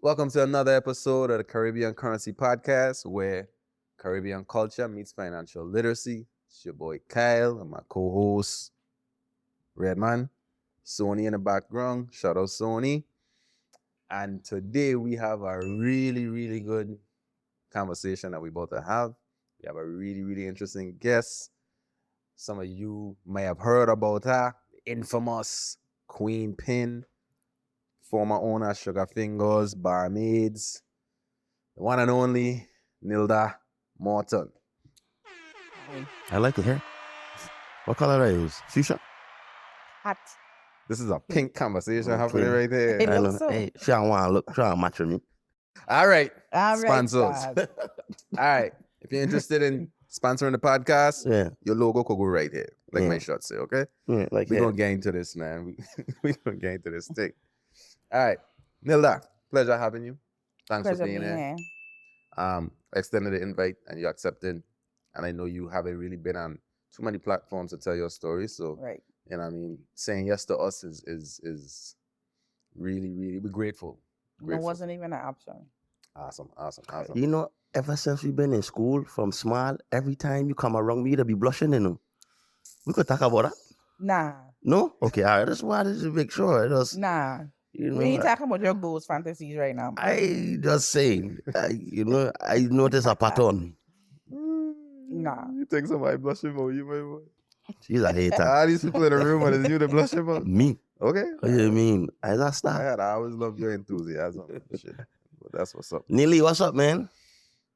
Welcome to another episode of the Caribbean Currency Podcast, where Caribbean culture meets financial literacy. It's your boy Kyle and my co-host Redman, Sony in the background. Shout out Sony. And today we have a really good conversation that we're about to have. We have a really interesting guest. Some of you may have heard about her, infamous Queen Pin, former owner Sugar Fingers Bar Maids, the one and only Nilda Morton. I like it here. What color are you? Fuchsia? Hot. This is a pink conversation Okay. happening right there. It I looks know. so. Hey, she don't want to look. She don't match with me. All right, All right, sponsors. Stas. All right, if you're interested in sponsoring the podcast, Yeah, your logo could go right here, like my Yeah. shirt say. Okay, yeah, like we're that. gonna get into this, man. We're gonna get into this thing. All right, Nilda, pleasure having you. Thanks Pleasure for being being here. here. I extended the invite and you accepted, and I know you haven't really been on too many platforms to tell your story. So, Right. you know, what I mean, saying yes to us is really we're grateful. No, Grateful. wasn't even an option. Awesome. You know, ever since we've been in school from small, every time you come around me, to be blushing, you know. We could talk about that. Nah. No? Okay, all right. That's why I just make sure. It was, Nah. you know, We ain't talking about your ghost fantasies right now. I just saying, I notice a pattern. Nah. You think somebody blushing for you, my boy? She's a hater. All these people in the room, and it's you that blushing about. Me? Okay. What do you mean? I just I stop. always love your enthusiasm. And shit. But that's what's up. Neely, what's up, man?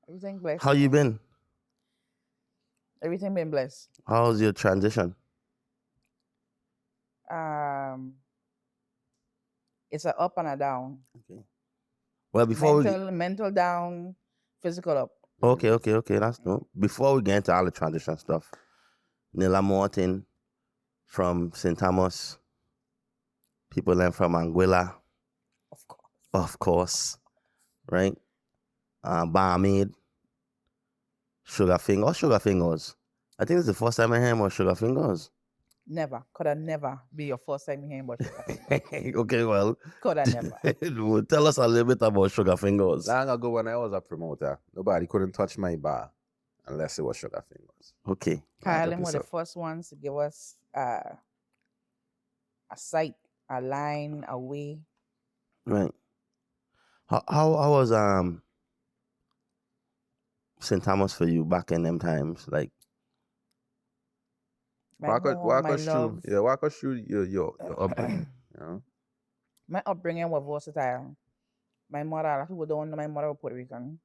Everything blessed. How you man. been? Everything been blessed. How's your transition? It's a up and a down. Okay. Well, before Mental down, physical up. Okay. That's no. Before we get into all the transition stuff, Nila Morton from St. Thomas, people then from Anguilla, Of course. of course, right? Bar Maid, Sugar Fingers. I think it's the first time I hear about Sugar Fingers. Never. Could have never be your first time hearing about Sugar Fingers. Okay, well, Could have never. tell us a little bit about Sugar Fingers. Long ago when I was a promoter, nobody couldn't touch my bar unless it was Sugar Fingers. Okay. Kylan were the So- first ones to give us a site, a line, a way. Right. How was St. Thomas for you back in them times? Like, My Walk home, my us through. love. Yeah, walk us through your upbringing. You know? My upbringing was versatile. My mother, a lot of people don't know my mother was Puerto Rican.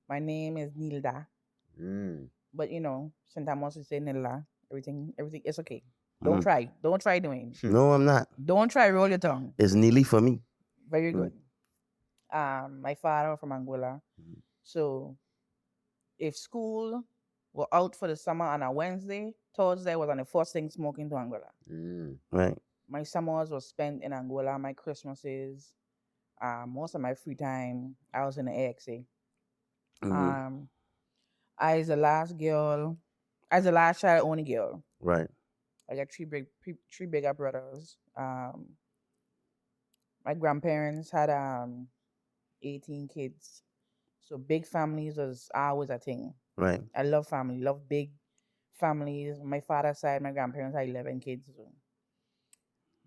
My name is Nilda. Mm. But St. Thomas would say Nilda. Everything, it's okay. Don't try. Don't try doing. no, I'm not. Don't try roll your tongue. It's Neely for me. Very good. My father from Anguilla. So if school were out for the summer on a Wednesday, Thursday was on the first thing smoking to Anguilla. Mm. Right. My summers were spent in Anguilla. My Christmases, most of my free time, I was in the AXA. Mhm. I was the last girl. I was the last child, only girl. Right. I got three bigger brothers. My grandparents had 18 kids, so big families was always a thing. Right. I love family, love big families. My father's side, my grandparents had 11 kids. So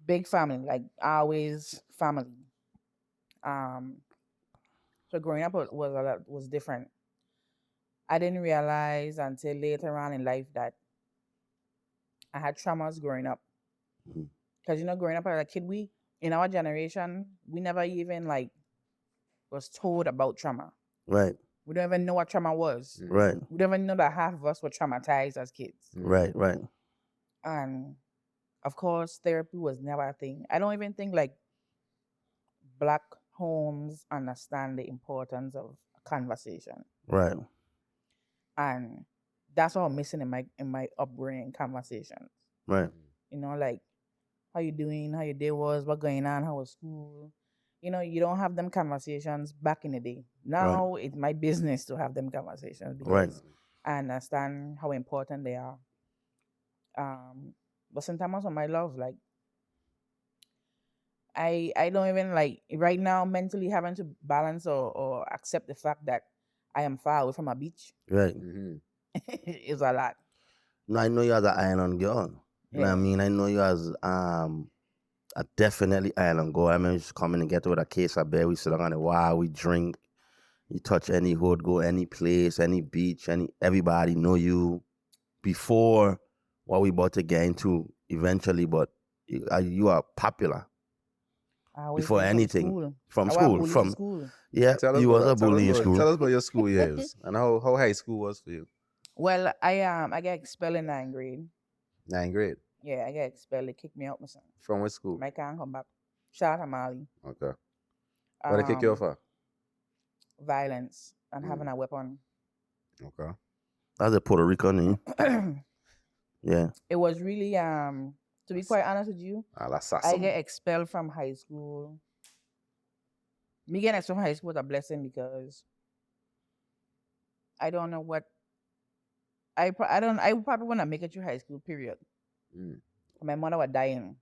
big family, like always family. So growing up was different. I didn't realize until later on in life that I had traumas growing up. Mhm. Because growing up as a kid, in our generation, we never even was told about trauma. Right. We don't even know what trauma was. Right. We don't even know that half of us were traumatized as kids. Right. And of course, therapy was never a thing. I don't even think Black homes understand the importance of conversation. Right. And that's all missing in my upbringing conversations. Right. How you doing, how your day was, what going on, how was school. You don't have them conversations back in the day. Now it's my business to have them conversations because Right. I understand how important they are. But sometimes on my love, I don't even like right now mentally having to balance or accept the fact that I am far away from a beach Right. Mm-hmm. is a lot. No, I know you as an island girl. You know what I Yeah. mean? I know you as a definitely island girl. I mean, just coming and get with a case of beer. We sit down on the wall, we drink. You touch any hood, go any place, any beach, everybody know you before what we about to get into eventually. But you are popular I always before came from anything. school. From I was a school, bully for school. yeah, Tell us you about was a that. bully in school. Tell us about your school years and how high school was for you. Well, I get expelled in 9th grade. 9th grade. Yeah, I get expelled. They kicked me out, my son. From which school? I can't come back. Shout out to Mali. Okay. What they kick you off Um, for? violence and Mm. having a weapon. Okay. That's a Puerto Rican, yeah. It was really to be quite honest with you, Al I assassin. get expelled from high school. Me getting expelled from high school was a blessing because I don't know what I probably want to make it through high school period. Mm. My mother was dying,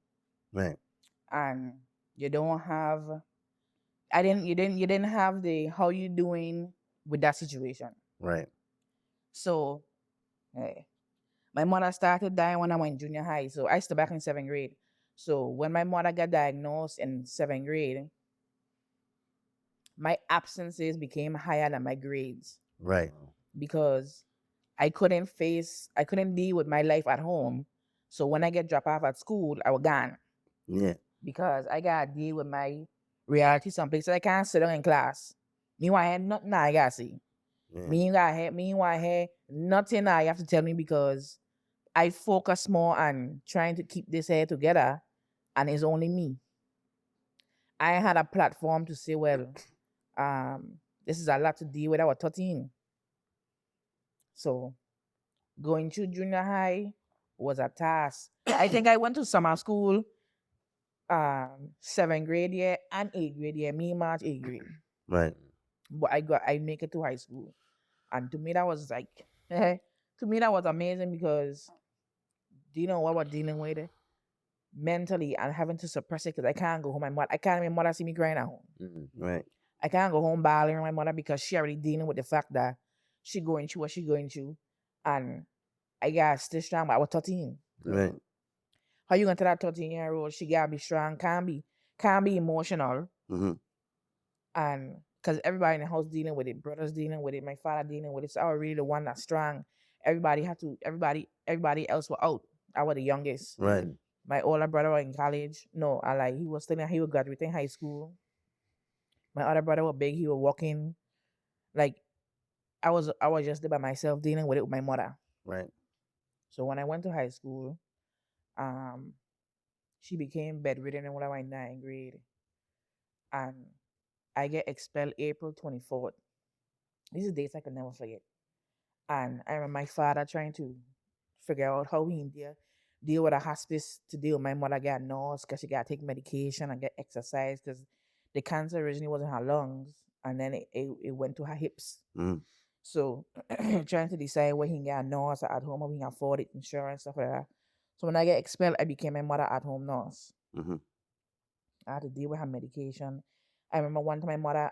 Right, and you don't have you didn't have the how you doing with that situation. right, So my mother started dying when I went junior high. So I still back in 7th grade. So when my mother got diagnosed in 7th grade, my absences became higher than my grades right, because I couldn't deal with my life at home. So when I get dropped off at school, I was gone yeah, because I gotta deal with my reality some places I can't sit down in class. Meanwhile, I had nothing I gotta see. yeah, Meanwhile, I had nothing I have to tell me because I focus more on trying to keep this hair together, and it's only me. I had a platform to say, well, this is a lot to deal with. I was 13. So going to junior high was a task. I think I went to summer school 7th grade year and 8th grade year, me March 8th grade. right, But I make it to high school. And to me that was like to me that was amazing because do you know what we're dealing with mentally and having to suppress it because I can't go home. I can't my mother see me crying at home. Mm-hmm. right, I can't go home bawling my mother because she already dealing with the fact that she going through what she going through. And I got to stay strong, but I was 13. right, How you gonna tell that 13-year-old she gotta be strong, can't be emotional, mm-hmm. and because everybody in the house dealing with it, brothers dealing with it, my father dealing with it. So I was really the one that's strong. Everybody else were out. I was the youngest. Right, My older brother was in college. No, he was graduating high school. My other brother was big, he was walking. Like I was just there by myself dealing with it with my mother. right, So when I went to high school, um, she became bedridden when I was in 9th grade. And I get expelled April 24th. These are dates I can never forget. And I remember my father trying to figure out how he deal with a hospice to deal with my mother got nurse because she got to take medication and get exercise because the cancer originally was in her lungs and then it went to her hips. mm-hmm. So trying to decide where he can get a nurse at home or he can afford it, insurance, stuff like that. So when I get expelled, I became my mother at home nurse. Mm-hmm. I had to deal with her medication. I remember one time my mother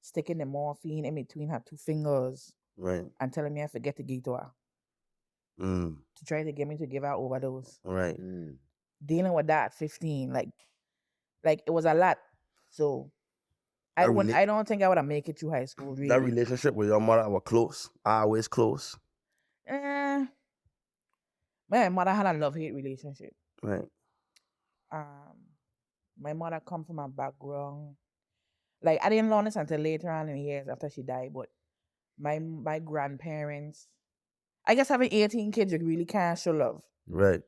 sticking the morphine in between her two fingers Right, and telling me I forget to give it to her mm, to try to get me to give her overdose. right. Mm. Dealing with that at 15, like it was a lot. So I don't think I would have make it through high school really. That relationship with your mother was close, always close. Eh, my mother had a love-hate relationship. Right, My mother come from a background like I didn't learn this until later on in the years after she died, but my grandparents, I guess having 18 kids, you really can't show love. right,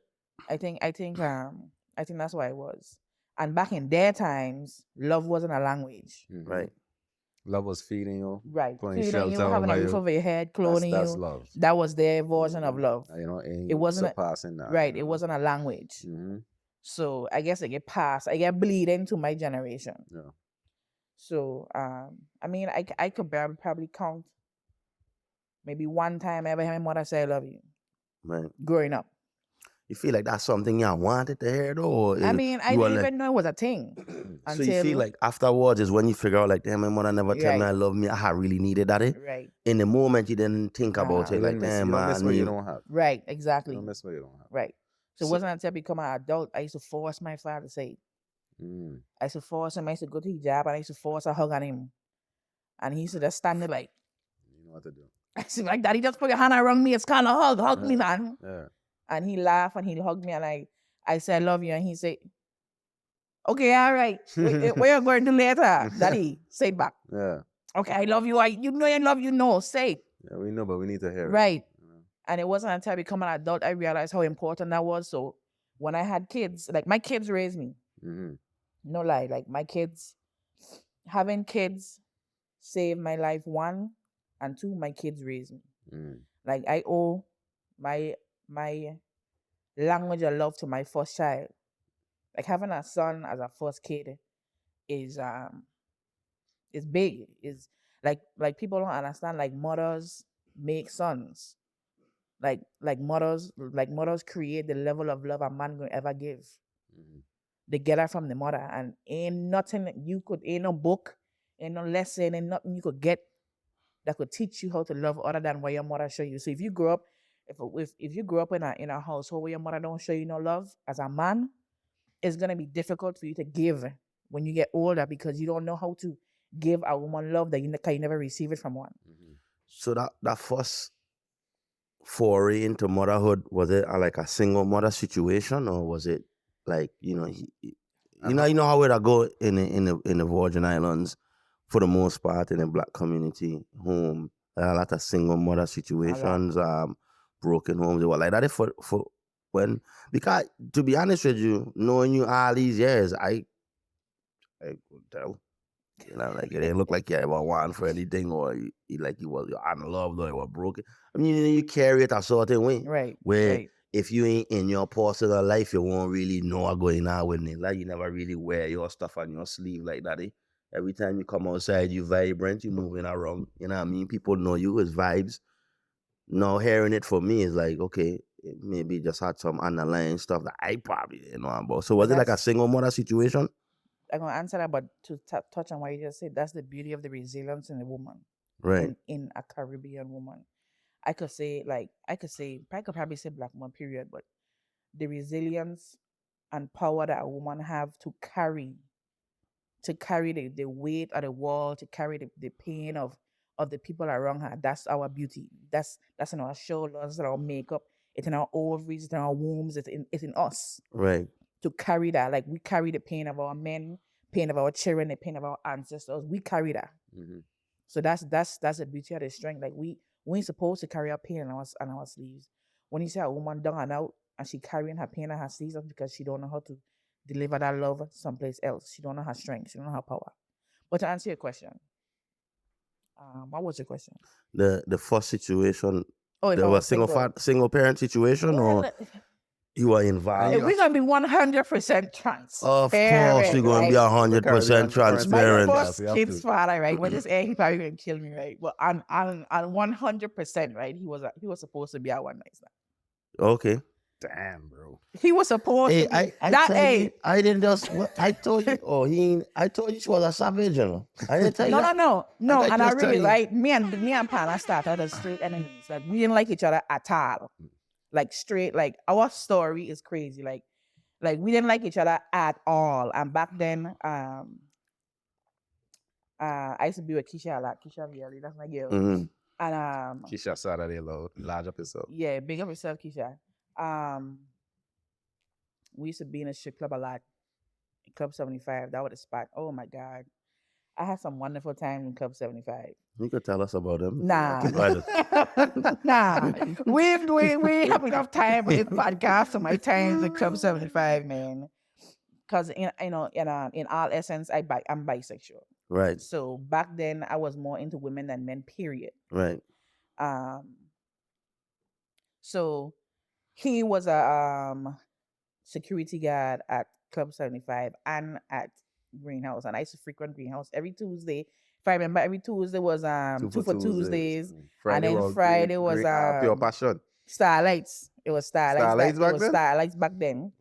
I think that's why it was. And back in their times, love wasn't a language. Mhm. right, Love was feeding you, Right. putting Feeding you, shelter having over a roof you. over your head, clothing That's you. love. That was their version of love. You know, ain't It wasn't surpassing that. right. you It know. wasn't a language. Mm-hmm. So I guess I get passed. I get bleed into my generation. Yeah. So I mean, I could probably count maybe one time I ever heard my mother say I love you right. growing up. You feel like that's something you wanted to hear though? Or I mean, I you were didn't like, even know it was a thing so you feel until like afterwards is when you figure out like, damn, my mother never tell me right, I love me. I really needed that. right, In the moment, you didn't think about nah, You it. Like, didn't miss. damn, You don't man, miss what you don't have. right, You exactly, don't miss what you don't have. right. So it So, wasn't until I become an adult I used to force my father to say it. Mm. I used to force him. I used to go to his job and I used to force a hug on him, and he used to just stand there like. You know what to do. I said, like, Daddy, just put your hand around me. It's kind of hug me, man. Yeah. And he laughed and he hugged me and I said, I love you. And he said, okay, all right. Where you going to later? Daddy, say it back. Yeah. Okay, I love you. You know I love you. No, say it. Yeah. We know, but we need to hear it. Right. You know? And it wasn't until I became an adult I realized how important that was. So when I had kids, like my kids raised me. Mm-hmm. No lie. Like my kids, having kids saved my life. One, and two, my kids raised me. Mm. Like I owe my language of love to my first child. Like having a son as a first kid is big. Is like people don't understand. Like mothers make sons. Like mothers create the level of love a man gonna ever give. Mm-hmm. They get that from the mother, and ain't nothing ain't no book, ain't no lesson, ain't nothing you could get that could teach you how to love other than what your mother show you. So if you grow up, if you grow up in a household where your mother don't show you no love as a man, it's gonna be difficult for you to give when you get older because you don't know how to give a woman love that you never receive it from one. Mm-hmm. so that first foray into motherhood, was it like a single mother situation, or was it like, you know how it go in the Virgin Islands for the most part in the black community home, there are a lot of single mother situations, broken homes. They were like that for when, because to be honest with you, knowing you all these years, I could tell. Like it didn't look like you ever want for anything, or you was unloved or you were broken. I mean, you carry it a certain way. Right. Where Right. if you ain't in your personal life, you won't really know what's going on with it. Like you never really wear your stuff on your sleeve like that. Every time you come outside, you vibrant, you moving around. You know what I mean? People know you as vibes. Now hearing it for me is like, okay, it maybe just had some underlying stuff that I probably didn't know about. So was it like a That's- single mother situation? I'm gonna answer that, but to touch on what you just said, that's the beauty of the resilience in a woman, Right. in a Caribbean woman. I could probably say black woman period, but the resilience and power that a woman have to carry the weight of the world, to carry the pain of the people around her. That's our beauty. That's in our shoulders, that's in our makeup, it's in our ovaries, it's in our wombs, it's in us. Right. To carry that. Like we carry the pain of our men, pain of our children, the pain of our ancestors. We carry that. Mm-hmm. So that's the beauty of the strength. Like we ain't supposed to carry our pain on our sleeves. When you see a woman down and out and she carrying her pain on her sleeves, that's because she don't know how to deliver that love someplace else. She don't know her strength. She don't know her power. But to answer your question, what was your question? The first situation, Oh, if there I was was single parent situation, or Well, you were involved? if we're gonna be 100% Of transparent, course, we're gonna be right? 100% Caribbean currency My transparent. podcast. first We have kid's to. father, right? When this air, he probably gonna kill me, right? But on 100%, right? He was supposed to be our one night stand. Okay. Damn, bro. He was supposed Hey, to be I that tell age. you, I didn't just. I told you. Oh, I told you she was a savage. You know. I didn't tell you No, that. no. I And I just tell really, you. right? Me and Pana started as straight enemies. Like we didn't like each other at all. Like straight, like our story is crazy. Like we didn't like each other at all. And back then, I used to be with Keisha a lot. Keisha Viali, that's my girl. Mhm. And Keisha Saturday load. Large episode. yeah, big up yourself, Keisha. We used to be in a strip club a lot. Club 75, that was the spot. Oh my God. I had some wonderful time in Club 75. You could tell us about them. Nah. Right. Nah. We have enough time with this podcast so my time in Club 75, man. Because in all essence, I'm bisexual. Right. So back then I was more into women than men, period. Right. So he was a security guard at Club 75 and at Greenhouse, and I used to frequent Greenhouse every Tuesday. If I remember, every Tuesday was two for Tuesdays. Friday and then was Friday was Pure Passion. Starlights. It was Starlights. Starlights back it was then? Starlights back then.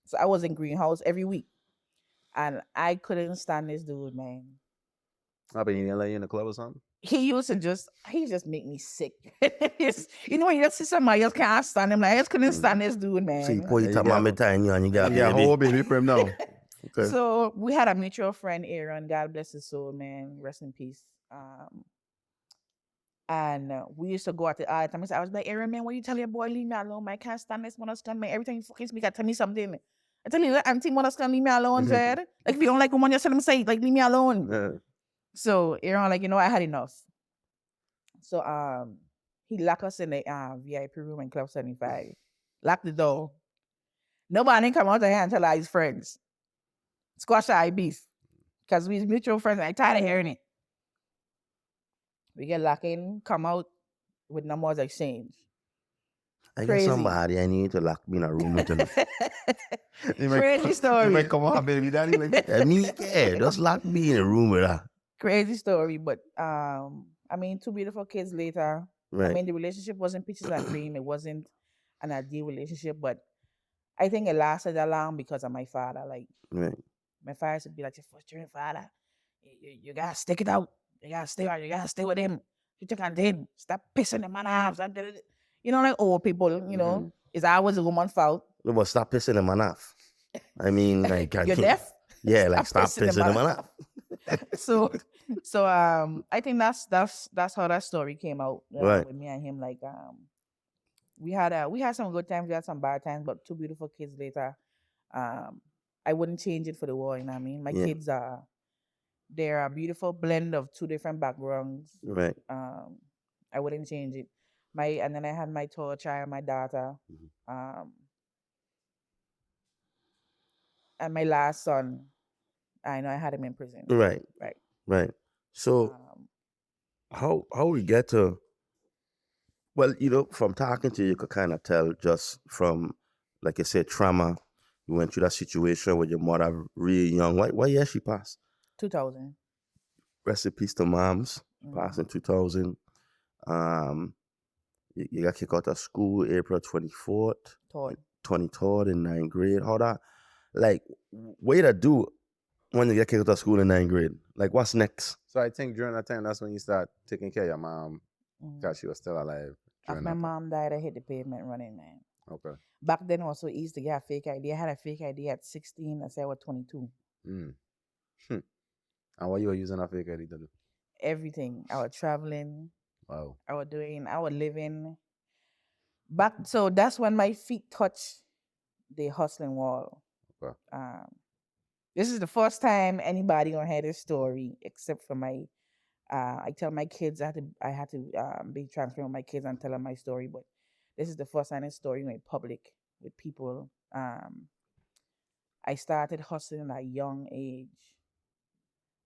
So I was in greenhouse every week, and I couldn't stand this dude, man. I been in LA in the club or something. He just make me sick. You know when you just see somebody else can't stand him, like I just couldn't stand this dude, man. So you put Yeah, it you up got- mama time and you got Yeah, baby. whole baby for him now. Okay. So we had a mutual friend, Aaron. God bless his soul, man. Rest in peace. And we used to go out all the time. I was like, Aaron, man, what you tell your boy, leave me alone, man. I can't stand this monster, man. Every time you fucking speak, tell me something. I tell you, auntie monster, leave me alone, Jed. Like, if you don't like woman, you tell him say, like, leave me alone. Yeah. So Aaron, like, I had enough. So he locked us in the VIP room in Club 75. Locked the door. Nobody didn't come out there until his friends. Squash our beef. Because we mutual friends. I tired of hearing it. We get locked in, come out with numbers exchange. I got Crazy. somebody I need to lock me in a room with them. Crazy You story. might come on, baby daddy. Like, Me, yeah, just lock me in a room with her. Crazy story. But I mean, 2 beautiful kids later. Right. I mean, the relationship wasn't peaches and cream. It wasn't an ideal relationship, but I think it lasted that long because of my father. Like, Right. my father used to be like, your frustrating father. You gotta stick it out. You gotta stay out. You gotta stay with him. You took on him. Stop pissing the man off. You know, like old people, it's always a woman's fault. No, but stop pissing the man off. I mean, like, You're deaf? Yeah, like stop pissing the man off. So I think that's how that story came out Right. with me and him. Like we had some good times, we had some bad times, but 2 beautiful kids later. I wouldn't change it for the world, you know what I mean? My Yeah. kids they're a beautiful blend of 2 different backgrounds. Right. I wouldn't change it. And then I had my third child, my daughter. And my last son, I know I had him in prison. Right. Right. Right. So how we get to, well, from talking to you, you could kind of tell just from, like you said, trauma. You went through that situation with your mother really young. What year she passed? 2000. Rest in peace to moms. Passed in 2000. You got kicked out of school April 24th, 23rd in 9th grade. How that, like, what you to do when you get kicked out of school in 9th grade? Like, what's next? so I think during that time, that's when you start taking care of your mom because she was still alive. After my mom died, I hit the pavement running, man. Okay. Back then, also easy to get a fake ID. I had a fake ID at 16. I said I was 22. And what you were using a fake ID to do? Everything. I was traveling. Wow. I was living. So that's when my feet touched the hustling wall. Okay. This is the first time anybody gonna hear this story, except for my. I tell my kids I had to be transparent with my kids and tell them my story, but this is the first time this story went public with people. I started hustling at a young age.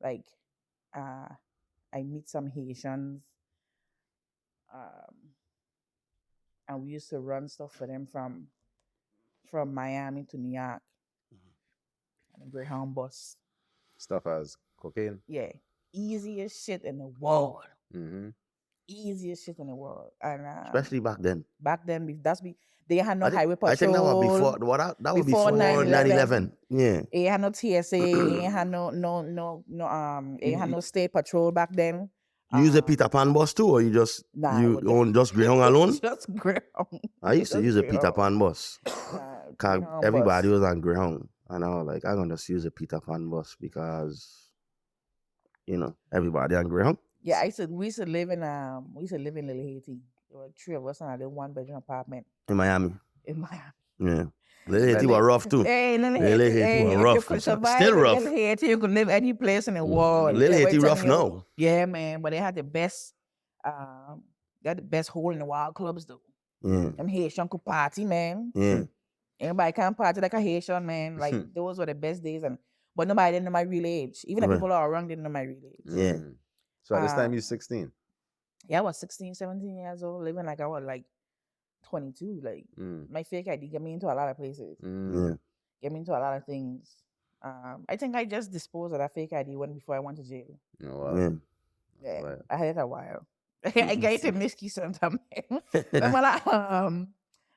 Like, I meet some Haitians, and we used to run stuff for them from Miami to New York on a Greyhound bus. Stuff as cocaine. Yeah, easiest shit in the world. Mm-hmm. Easiest shit in the world, and Especially back then. back then, they had no highway patrol. I think that was before. That was before 9/11. Yeah. It had no TSA. It ain't had no it had no state patrol back then. You use a Peter Pan bus too, or you just you own just Greyhound alone? Just Greyhound. I used to use a Peter Pan bus. Cause Greyhound everybody bus. was on Greyhound, and I was like, I'm gonna just use a Peter Pan bus because everybody on Greyhound. Yeah, we used to live in Little Haiti. There were 3 of us in a little 1-bedroom apartment In Miami. in Miami. Yeah. Little Haiti was rough too. Hey, Little Little Haiti, Haiti was if rough. you could survive Still in rough. Little Haiti, you could live any place in the world. Little Like, Haiti we're rough telling you, now. Yeah, man, but they had the best hole in the wild clubs though. Yeah. Them Haitian could party, man. Yeah. Everybody can party like a Haitian, man. Like those were the best days, but nobody didn't know my real age. Even the Right. people that are around didn't know my real age. Yeah. So at this time, you're 16. Yeah, I was 16, 17 years old, living like I was like 22. Like my fake ID got me into a lot of places. Yeah. Get me into a lot of things. I think I just disposed of that fake ID before I went to jail. Oh, wow. Yeah. Yeah, Right. I had it a while. I get to Miski sometimes. Remember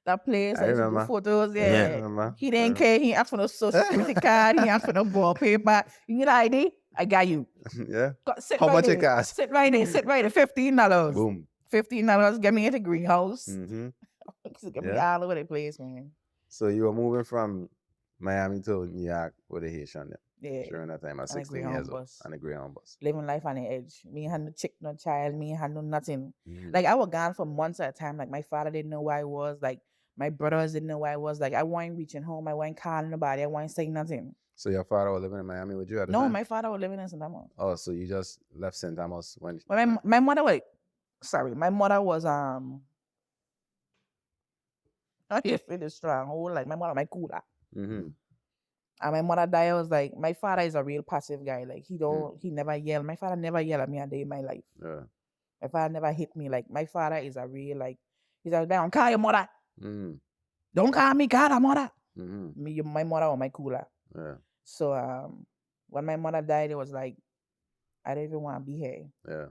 that place I I used to do remember. photos? I Yeah. remember. He didn't care. He asked for no social security card. He asked for no wallpaper. You need ID? I got you. Yeah. Sit How right much there. it cost? Sit right there. Sit right there. $15. Boom. $15. Get me into greenhouse. Mm-hmm. Get me Yeah. all over the place, man. So you were moving from Miami to New York with a Haitian then Yeah. during that time at On a 16 Greyhound years old bus. on a Greyhound bus. Living life on the edge. Me had no chick, no child. Me had no nothing. Mhm. Like I was gone for months at a time. Like my father didn't know where I was. Like my brothers didn't know where I was. Like I wasn't reaching home. I wasn't calling nobody. I wasn't saying nothing. So your father was living in Miami with you at the No, time? my father was living in St. Thomas. Oh, so you just left St. Thomas when? But my mother was my mother was I just really strong. Like my mother, my cooler. Mm-hmm. And my mother died. I was like, my father is a real passive guy. Like he never yelled. My father never yelled at me a day in my life. Yeah. My father never hit me. Like my father is a real he's like, don't call your mother. Mm-hmm. Don't call me, call her mother. Mm-hmm. My mother or my cooler. Yeah. So when my mother died, it was like, I don't even want to be here. Yeah.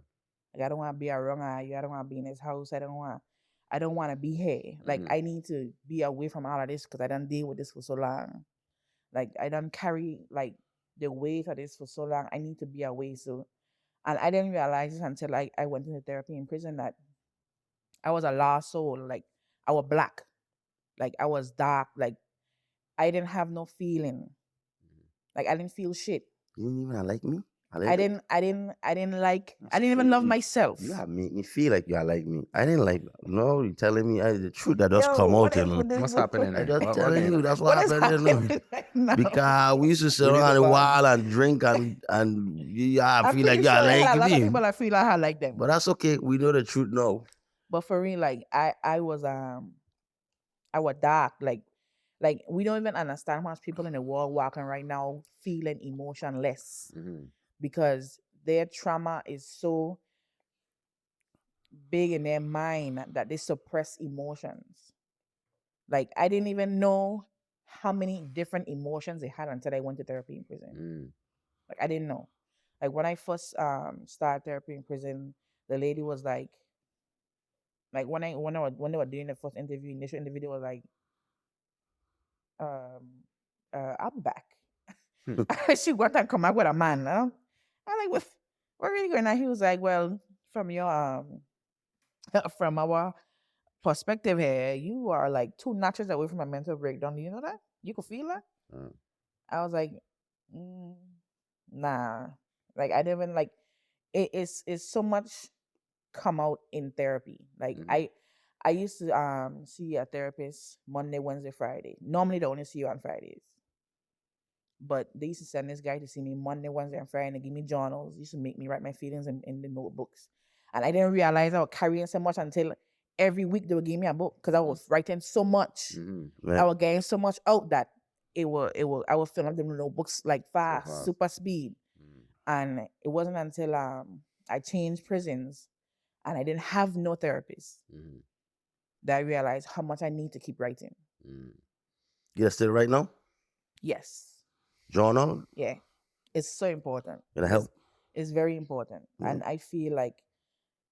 Like I don't want to be around her. I don't want to be in his house. I don't want to be here. Like I need to be away from all of this because I done deal with this for so long. Like I done carry like the weight of this for so long. I need to be away. So, and I didn't realize this until I went into therapy in prison that I was a lost soul. Like I was black. Like I was dark. Like I didn't have no feeling. Like I didn't feel shit. You didn't even like me? I didn't even love myself. You have made me feel like you are like me. I didn't like. No, you're telling me the truth that does Yo, come what out, you is know. with this- What's what- happening? I just What telling is- you that's what what is happened, you know. happening right now? Because we used to sit We need around to the find- wall and drink and yeah, I I'm feel like pretty you sure are there are a like lot of me. people that feel like I like them. But that's okay. We know the truth now. But for real, like I was dark. Like we don't even understand how much people in the world walking right now feeling emotionless Mhm. because their trauma is so big in their mind that they suppress emotions. Like I didn't even know how many different emotions they had until I went to therapy in prison. Mm. Like I didn't know. Like when I first started therapy in prison, the lady was like when they were doing the first initial interview, they was like, I'm back. She got and come back with a man. I'm like, what really going on? He was like, well, from your from our perspective here, you are like 2 notches away from a mental breakdown. Do you know that? You could feel that? I was like, nah. Like I didn't even like it's so much come out in therapy. Like I used to see a therapist Monday, Wednesday, Friday. Normally they only see you on Fridays. But they used to send this guy to see me Monday, Wednesday, and Friday and they give me journals. They used to make me write my feelings in the notebooks. And I didn't realize I was carrying so much until every week they would give me a book because I was writing so much. I was getting so much out that I would fill up the notebooks like fast, super speed. And it wasn't until I changed prisons and I didn't have no therapist that I realized how much I need to keep writing. You still right now? Yes. Journal? Yeah. It's so important. Gonna help? It's very important. And I feel like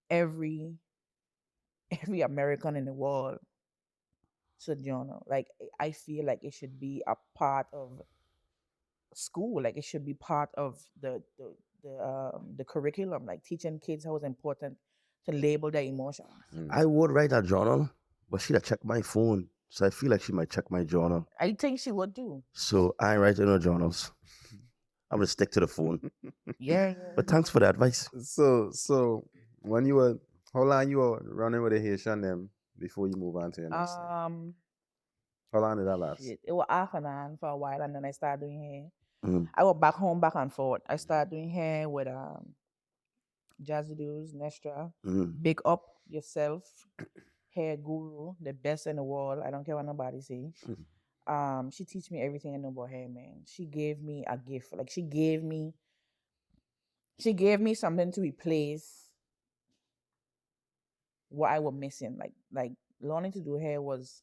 every American in the world should journal. Like I feel like it should be a part of school. Like it should be part of the curriculum. Like teaching kids how it's important to label their emotions. I would write a journal, but she'd have checked my phone. So I feel like she might check my journal. I think she would too. So I ain't writing no journals. I'm gonna stick to the phone. Yeah. But thanks for the advice. So when you were how long you were running with the Haitian them before you move on to your next thing? How long did that last? It was off and on for a while and then I started doing hair. I went back home, back and forth. I started doing hair with Jazzy Doos, Nestra. Big up yourself. Hair guru, the best in the world. I don't care what nobody say. She teach me everything I know about hair, man. She gave me a gift. Like she gave me something to replace what I was missing. Like learning to do hair was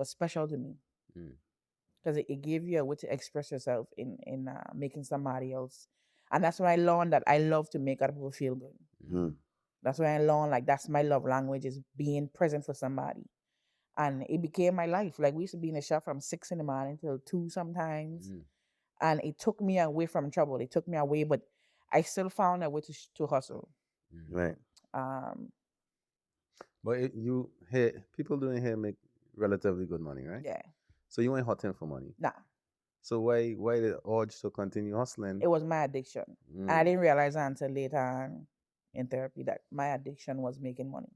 special to me. Because it gave you a way to express yourself in making somebody else. And that's when I learned that I love to make other people feel good. That's when I learned like that's my love language is being present for somebody. And it became my life. Like we used to be in the shop from 6 in the morning till 2 sometimes. Mm. And it took me away from trouble. It took me away, but I still found a way to hustle. Mm. Right. Um, But you here, people doing here make relatively good money, right? yeah, So you ain't hustling for money. nah, So why the urge to continue hustling? it was my addiction. And I Mm, didn't realize until later on in therapy that my addiction was making money.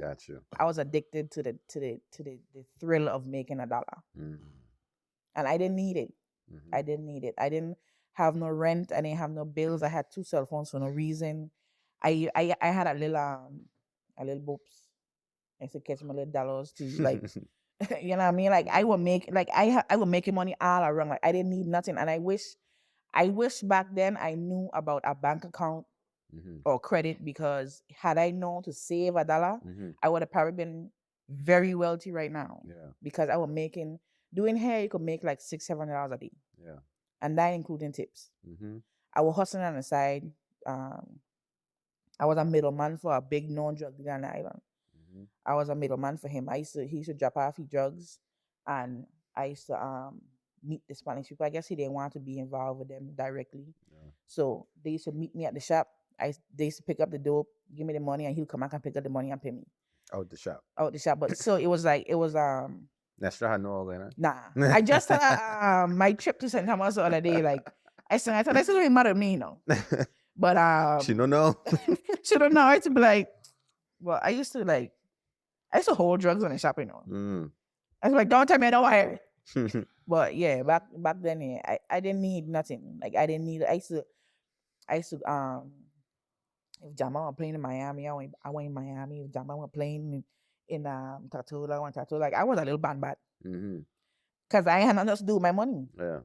got you. I was addicted to the thrill of making $1. Mm, And I didn't need it. mhm. I didn't need it. I didn't have no rent. I didn't have no bills. I had 2 cell phones for no reason. I had a little boops. I used to catch my little dollars to like you know what I mean? Like I would make like I would making money all around. Like I didn't need nothing. And I wish back then I knew about a bank account Mhm, or credit, because had I known to save $1, mhm. I would have probably been very wealthy right now. Yeah, Because I was making doing hair, you could make like $600-700 a day, yeah. and that including tips. Mhm, I was hustling on the side. Um, I was a middleman for a big known drug dealer on the island. mhm. I was a middleman for him. He used to drop off his drugs, and I used to meet the Spanish people. I guess he didn't want to be involved with them directly, Yeah. so they used to meet me at the shop. They used to pick up the dope, give me the money, and he'll come back and pick up the money and pay me Out the shop. out the shop. But so it was That's had no organ, nah. I just my trip to St. Thomas the other day. Like I thought it didn't matter to me, huh? But She don't know. she don't know. I used to be like, well, I used to hold drugs in the shop, Mm. I was like, don't tell me I don't want it. But yeah, back then, yeah, I didn't need nothing. Like I didn't need. I used to if Jama were playing in Miami, I went in Miami. If Jama were playing in Tattoo, I went Tattoo. Like I was a little bad, Mhm. because I had nothing else to do with my money. Yeah.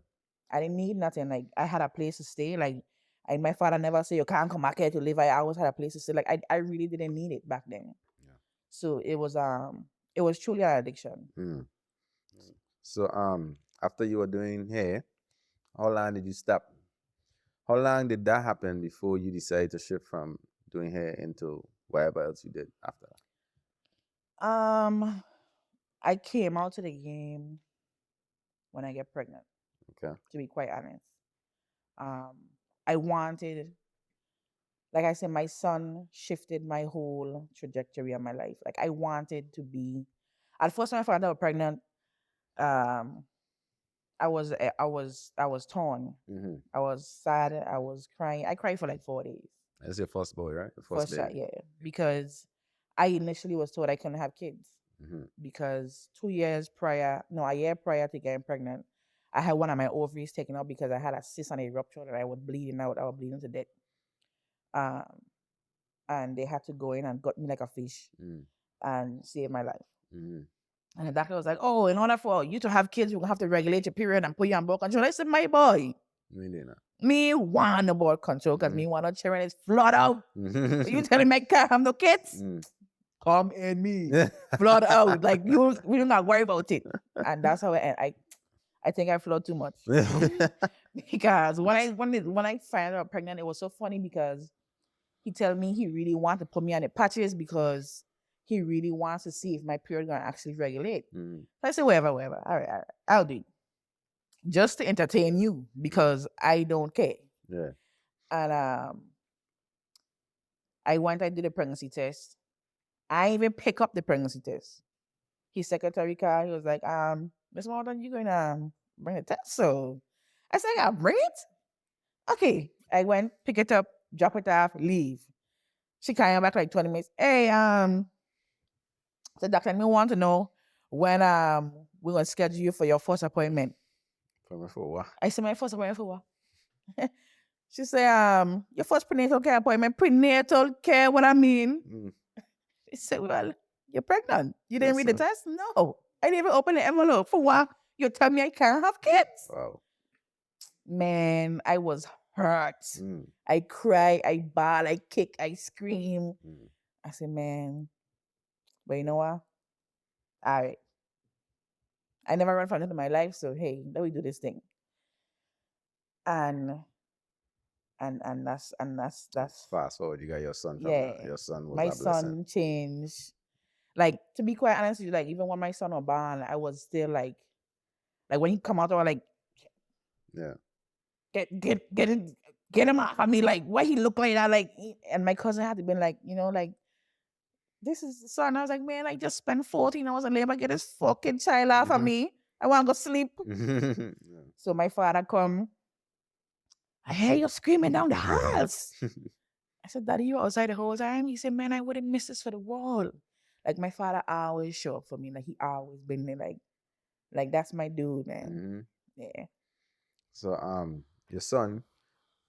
I didn't need nothing. Like I had a place to stay. Like my father never said you can't come back here to live. I always had a place to stay. Like I really didn't need it back then. Yeah. So it was truly an addiction. Mm. So after you were doing hair, how long did you stop? How long did that happen before you decided to shift from doing hair into whatever else you did after that? I came out to the game when I get pregnant. Okay. To be quite honest, um, I wanted, like I said, my son shifted my whole trajectory of my life. Like I wanted to be. At first, when I found out I was pregnant, um, I was torn. Mm-hmm. I was sad. I was crying. I cried for like 4 days. That's your first boy, right? The first First shot, baby. yeah, because I initially was told I couldn't have kids Mm-hmm. because 2 years prior, no, a year prior to getting pregnant, I had one of my ovaries taken out because I had a cyst and a rupture that I was bleeding out. I was bleeding to death. Um, and they had to go in and gut me like a fish Mm-hmm. and save my life. Mm-hmm. And the doctor was like, "Oh, in order for you to have kids, you're gonna have to regulate your period and put you on birth control." I said, "My boy, Really not. me want the birth control because Mhm. me want to children is flood out. Mm-hmm. You telling me I can't have no kids? Come in me, flood out. Like you do not worry about it." And that's how I think I flowed too much because when I found out pregnant, it was so funny because he tell me he really want to put me on the patches because he really wants to see if my period gonna actually regulate. Mm-hmm. So I said, whatever. All right, I'll do it. Just to entertain you because I don't care. Yeah. And I did a pregnancy test. I even pick up the pregnancy test. His secretary called. He was like, Miss Morton, you gonna bring the test? So I said, I bring it? Okay. I went, pick it up, drop it off, leave. She came back like 20 minutes. Hey, so doctor, me want to know when we're gonna schedule you for your first appointment. For what? I said, my first appointment for what? She said, your first prenatal care appointment. Prenatal care, what I mean? Mm. She said, well, you're pregnant. You didn't read the Listen. test? No. I didn't even open the envelope. For what? You tell me I can't have kids? Wow. Man, I was hurt. Mm. I cry, I bawl, I kick, I scream. Mm. I said, man, but you know what? All right. I never run for nothing in my life, so hey, let me do this thing. And and that's Fast forward, you got your son from yeah. that. Your son was My a blessing. son changed. Like, to be quite honest with you, like, even when my son was born, I was still like when he come out, I was like, Yeah. get him off of me. Like, why he look like that? Like, and my cousin had to be like, like, this is the son. I was like, man, I just spent 14 hours in labor, get this fucking child off of me. I want to go sleep. Yeah. So my father come, I hear you screaming down the house. I said, Daddy, you outside the whole time? He said, man, I wouldn't miss this for the world. Like, my father always show up for me. Like, he always been there. Like that's my dude, man. Yeah. So your son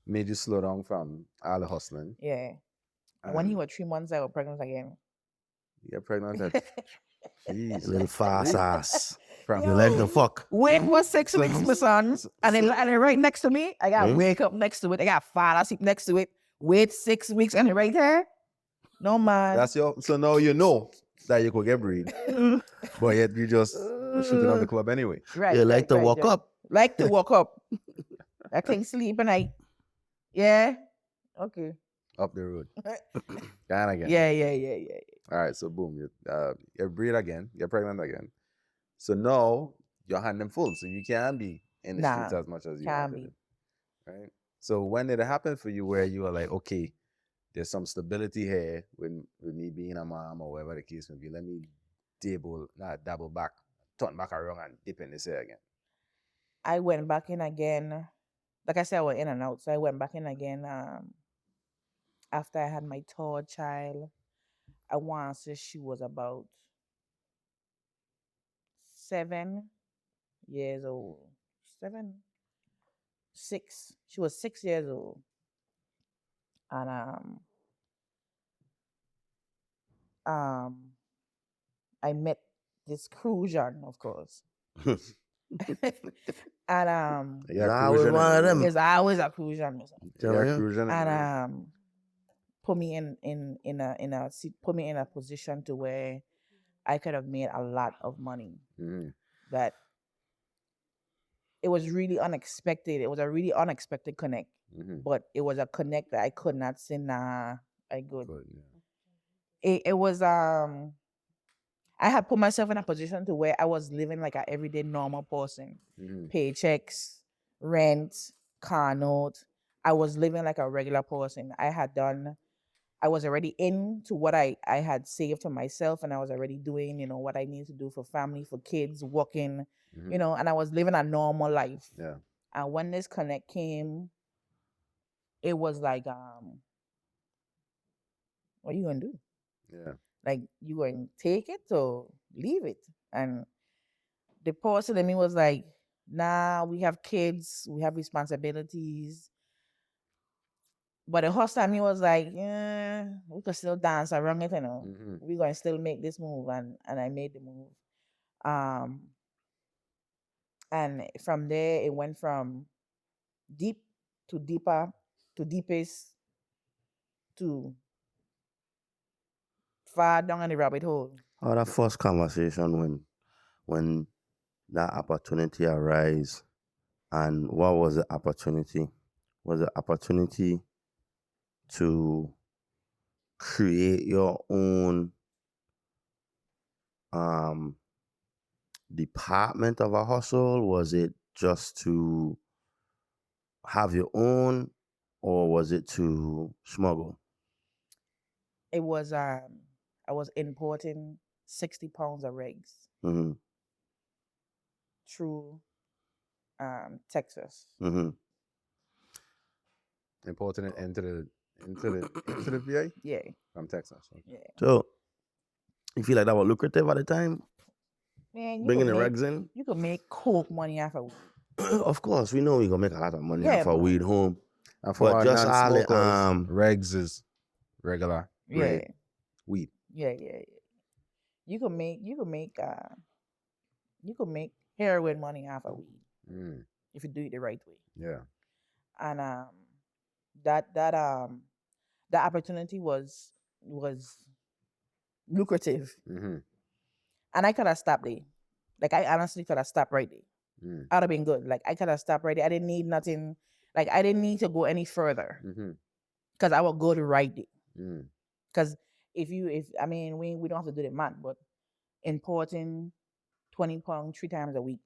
made you slow down from all the hustling. Yeah. And when he was 3 months, I was pregnant again. You get pregnant at jeez. Little fast ass. From You like the fuck? Wait for 6 weeks, my son. And then right next to me, I got wake up next to it. I got father sleep next to it. Wait 6 weeks and right there. No man. That's your so now you know that you could get breed. But yet you just shooting up the club anyway. Right. You like to right, walk yeah. up? Like to walk up. I think sleep and yeah. Okay. Up the road. Gone again. Yeah. All right, so boom, you breed again, you're pregnant again. So now your hand them full, so you can't be in the streets as much as you can't want to be. do, right? So when did it happen for you where you were like, okay, there's some stability here with me being a mom or whatever the case may be. Let me double back, turn back around and dip in this here again. I went back in again. Like I said, I was in and out. So I went back in again after I had my third child. I want to say she was about 7 years old. 7, 6. She was 6 years old. And I met this Crucian, of course. And I was one of them. there's always a Crucian. And put me put me in a position to where I could have made a lot of money. That it was really unexpected. It was a really unexpected connect. But it was a connect that I could not say, nah, I good. It was I had put myself in a position to where I was living like an everyday normal person. Paychecks, rent, car note. I was living like a regular person. I was already into what I had saved for myself, and I was already doing, what I need to do for family, for kids, working, and I was living a normal life. Yeah. And when this connect came, it was like, what are you gonna do? Yeah. Like, you going to take it or leave it? And the person in me was like, nah, we have kids, we have responsibilities. But the host in me was like, yeah, we could still dance around it, We're going to still make this move. And I made the move. And from there, it went from deep to deeper to deepest to far down in the rabbit hole. How that first conversation when that opportunity arise, and what was the opportunity? Was the opportunity to create your own department of a hustle? Was it just to have your own, or was it to smuggle? It was I was importing 60 pounds of eggs through Texas. Importing it into the VA? Yeah. From Texas. Okay. Yeah. So you feel like that was lucrative at the time? Man, Bringing the regs in? You could make coke money off of weed. Of course, we know we're gonna make a lot of money Yeah, off of bro. weed home. And for But our just all the, non-smokers, regs is regular grade weed. Yeah. You could make heroin money off of weed if you do it the right way. Yeah. And the opportunity was lucrative. And I could have stopped there. Like, I honestly could have stopped right there. I'd have been good. Like, I could have stopped right there. I didn't need nothing. Like I didn't need to go any further Mm-hmm. because I will go the right day. Mm. Because if I mean we don't have to do the math, but importing 20 pounds 3 times a week,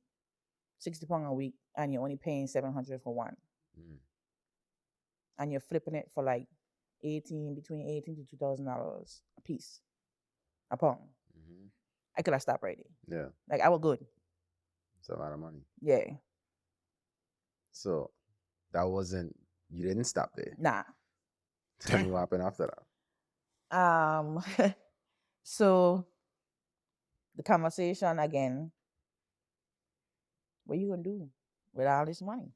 60 pounds a week, and you're only paying 700 for one, Mm. and you're flipping it for like between $18 to $2,000 a piece, a pound. Mm-hmm. I could have stopped right there. Yeah, Like I was good. it's a lot of money. Yeah. So that wasn't, you didn't stop there. Nah. Tell me what happened after that. So the conversation again, what you gonna do with all this money?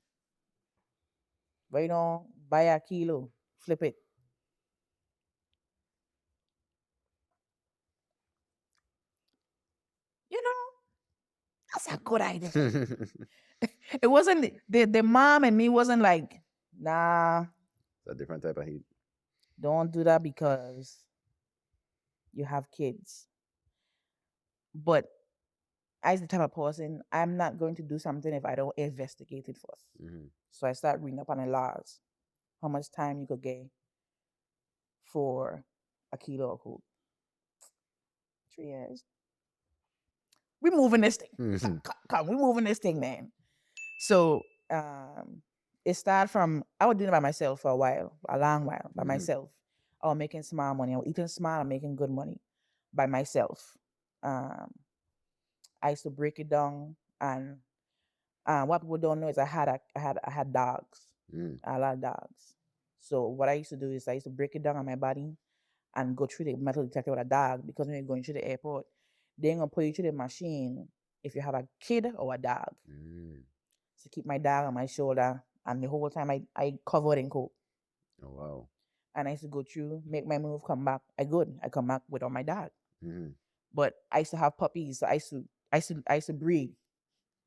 But you know, buy a kilo, flip it. You know, that's a good idea. It wasn't the mom and me wasn't like, nah, It's a different type of heat. don't do that because you have kids. But as the type of person, I'm not going to do something if I don't investigate it first. Mm-hmm. So I start reading up on the laws, how much time you could get for a kilo of food. 3 years. We moving this thing. Mm-hmm. Come, we moving this thing, man. So it started from I was doing it by myself for a while, a long while by Mhm. myself. I was making small money. I was eating small and making good money by myself. I used to break it down, and what people don't know is I had dogs, Mm. a lot of dogs. So what I used to do is I used to break it down on my body and go through the metal detector with a dog, because when you're going through the airport, they ain't gonna put you through the machine if you have a kid or a dog. Mm. So keep my dog on my shoulder, and the whole time I covered in coat. Oh wow. And I used to go through, make my move, come back. I come back without my dog. Mm-hmm. But I used to have puppies, so I used to breed.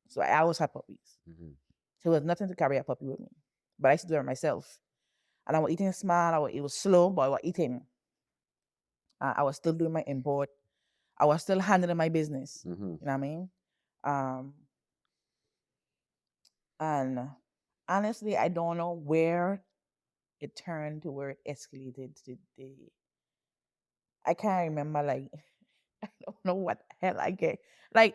So I always had puppies. Mm-hmm. So it was nothing to carry a puppy with me. But I used to do it myself. And I was eating small. It was slow, but I was eating. I was still doing my import. I was still handling my business. Mm-hmm. You know what I mean? And honestly, I don't know where it turned to where it escalated to the. I can't remember. Like, I don't know what the hell I get. Like,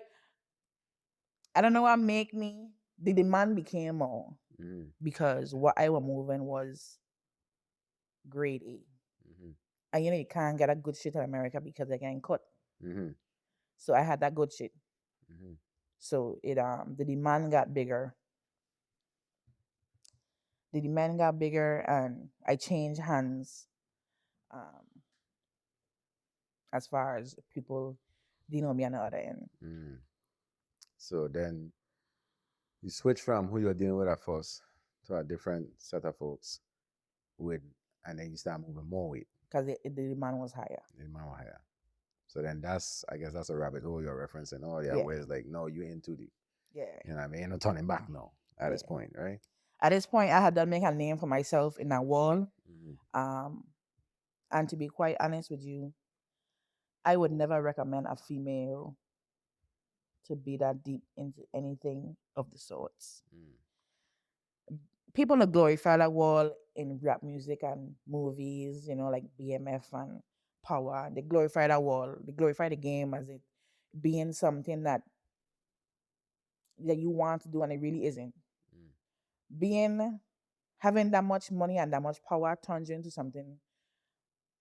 I don't know what make me. The demand became more Mm-hmm. because what I was moving was grade A. Mm-hmm. And you know, you can't get a good shit in America because they can cut. Mm-hmm. So I had that good shit. Mm-hmm. So the demand got bigger. The demand got bigger, and I changed hands. Um, as far as people didn't know me on the other end. Mm. So then you switch from who you're dealing with at first to a different set of folks with, and then you start moving more weight. Because the demand was higher. The amount higher. So then I guess that's a rabbit hole you're referencing. Oh yeah, Yeah. where it's like, no, you ain't too deep. Yeah. You know what I mean? Ain't no turning back now at this Yeah. point, right? At this point, I had done make a name for myself in that world. Mm-hmm. And to be quite honest with you, I would never recommend a female to be that deep into anything of the sorts. People that glorify that world in rap music and movies, you know, like BMF and Power. They glorify that world. They glorify the game as it being something that you want to do, and it really isn't. Being having that much money and that much power turns you into something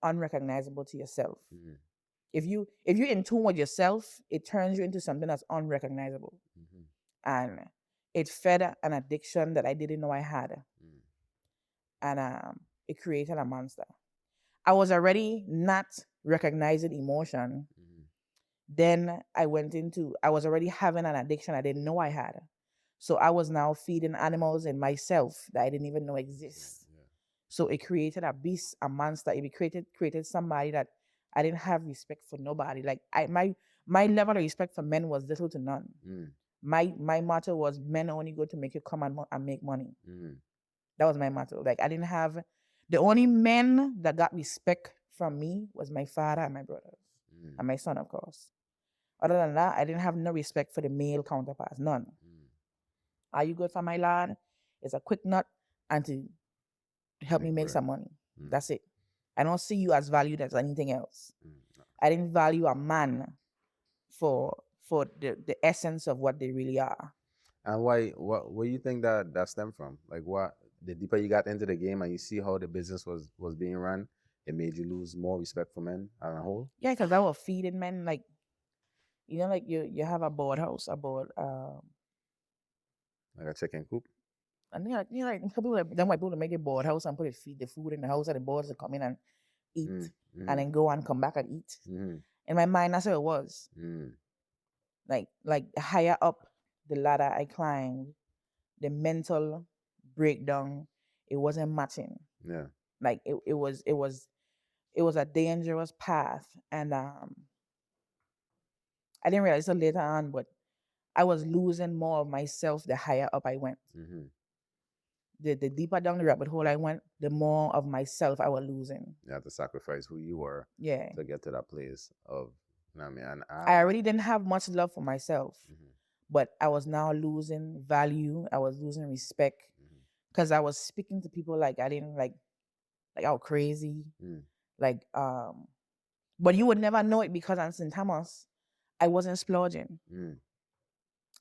unrecognizable to yourself. Mm-hmm. If you're in tune with yourself, it turns you into something that's unrecognizable. Mm-hmm. And it fed an addiction that I didn't know I had. Mm. And it created a monster. I was already not recognizing emotion. Mm-hmm. Then I was already having an addiction I didn't know I had. So I was now feeding animals and myself that I didn't even know exist. Yeah. So it created a beast, a monster. It created somebody that I didn't have respect for nobody. Like my level of respect for men was little to none. Mm. My motto was men only go to make you come and make money. Mm-hmm. That was my motto. Like I didn't have the only men that got respect from me was my father and my brothers. Mm. And my son, of course. Other than that, I didn't have no respect for the male counterparts. None. Mm. Are you good for my lad? It's a quick nut. and to help me Make make bread. some money. Mm. That's it. I don't see you as valued as anything else. Mm. I didn't value a man for the essence of what they really are. And why? What? Where you think that stemmed from? Like, what? The deeper you got into the game and you see how the business was being run, it made you lose more respect for men as a whole. Yeah, because I was feeding men like, like you have a board house, Like a chicken coop. and like people them white people make a board house and feed the food in the house, and the boards to come in and eat, Mm-hmm. and then go and come back and eat. Mm-hmm. In my mind, that's how it was. Mm. Like higher up the ladder I climbed, the mental breakdown, it wasn't matching. Yeah. Like it was a dangerous path, and I didn't realize it later on, but I was losing more of myself the higher up I went. Mm-hmm. The deeper down the rabbit hole I went, the more of myself I was losing. You have to sacrifice who you were Yeah. to get to that place of, you know what I mean? And I already didn't have much love for myself, Mhm. but I was now losing value. I was losing respect Mhm. because I was speaking to people like I didn't like I was crazy. Mm. Like, but you would never know it because on St. Thomas, I wasn't splurging. Mm.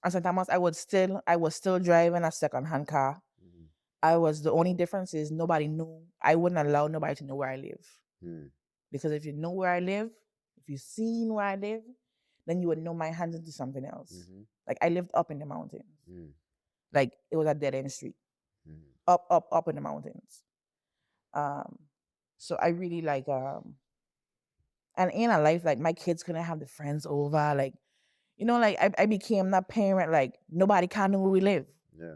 On St. Thomas, I was still driving a second-hand car. Mhm. The only difference is nobody knew. I wouldn't allow nobody to know where I live. Mm. Because if you know where I live, if you've seen where I live, then you would know my hands into something else. Mhm. Like I lived up in the mountains. Mm. Like it was a dead end street. Mm. Up in the mountains. So I really and in a life, like my kids couldn't have the friends over. Like, like I became that parent, like nobody can know where we live. Yeah.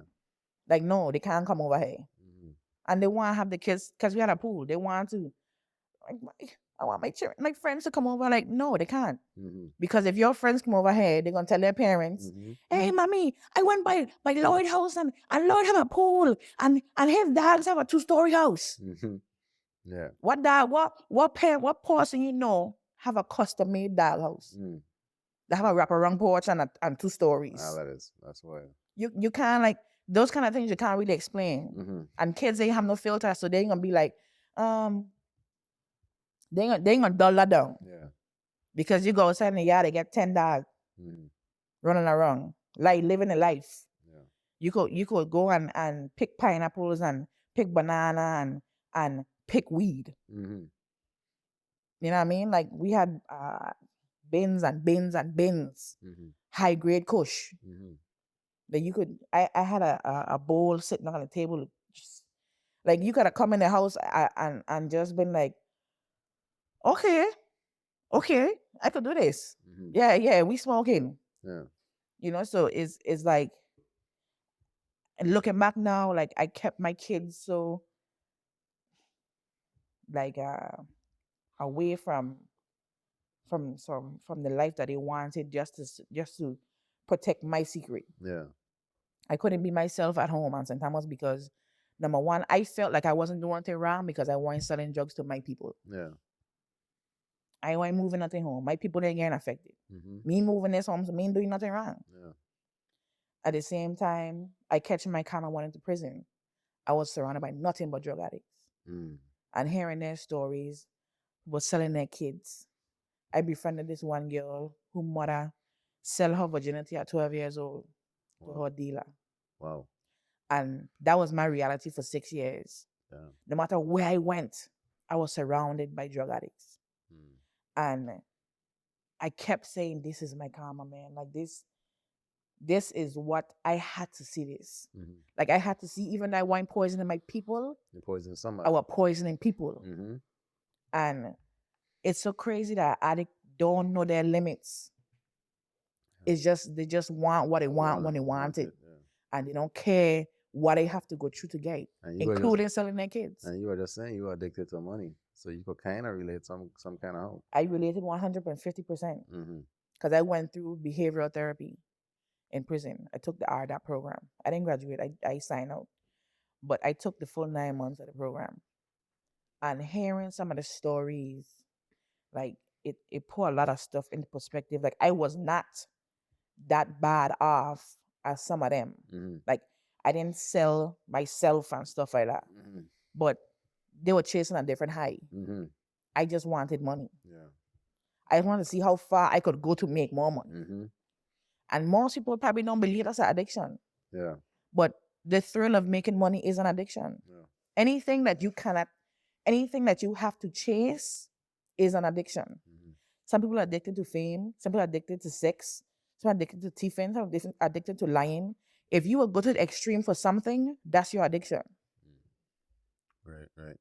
Like, no, they can't come over here. Mhm. And they want to have the kids because we had a pool. They want to. I want my friends to come over. Like, no, they can't. Mhm. Because if your friends come over here, they're gonna tell their parents, Mhm. "Hey, mommy, I went by Lloyd house and Lloyd have a pool and his dogs have a 2-story house." Mhm. Yeah. What dog? What parent? What person you know have a custom made dog house? Mm. They have a wraparound porch and 2 stories. That's why. You can't like those kind of things you can't really explain. Mhm. And kids they have no filter, so they ain't gonna be like, they ain't gonna dull that down. Yeah. Because you go outside in the yard, they get 10 dogs Mhm. running around, like living a life. Yeah. You could go and pick pineapples and pick banana and pick weed. Mhm. You know what I mean? Like we had bins and bins and bins, Mhm. high grade kush. Mhm. That you could I had a bowl sitting on the table. Just, like you could have come in the house and just been like, okay, I could do this. Mhm. Yeah, we smoking. Yeah. So it's like looking back now, like I kept my kids so like away from the life that they wanted just to protect my secret. Yeah. I couldn't be myself at home on St. Thomas because number one, I felt like I wasn't doing anything wrong because I wasn't selling drugs to my people. Yeah. I wasn't moving nothing home. My people didn't get affected. Mhm. Me moving this home, so me doing nothing wrong. Yeah. At the same time, I catch my karma went into prison. I was surrounded by nothing but drug addicts. Mm. And hearing their stories, was selling their kids. I befriended this one girl who mother sell her virginity at 12 years old to Wow. her dealer. Wow. And that was my reality for 6 years. Yeah. No matter where I went, I was surrounded by drug addicts. Mm. And I kept saying, this is my karma, man. Like this is what I had to see this. Mhm. Like I had to see even that wine poisoning my people, You poison I somebody. was poisoning people. Mhm. And it's so crazy that addicts don't know their limits. It's just they just want what they want when they want it. Yeah. And they don't care what they have to go through to get it, And you were including selling their kids. and you were just saying you were addicted to money, so you could kind of relate some kind of hope. I related 150% Mhm. because I went through behavioral therapy in prison. I took the RDAP program. I didn't graduate. I signed out. But I took the full 9 months of the program. And hearing some of the stories, like it put a lot of stuff into perspective. Like I was not that bad off as some of them. Mhm. Like I didn't sell myself and stuff like that. Mm-hmm. But they were chasing a different high. Mm-hmm. I just wanted money. Yeah. I just wanted to see how far I could go to make more money. Mm-hmm. And most people probably don't believe that's an addiction. Yeah. But the thrill of making money is an addiction. Yeah. Anything that you cannot, anything that you have to chase is an addiction. Mm-hmm. Some people are addicted to fame. Some people are addicted to sex. Some are addicted to tiffin. Some are addicted to lying. If you will go to the extreme for something, that's your addiction. Right. Right.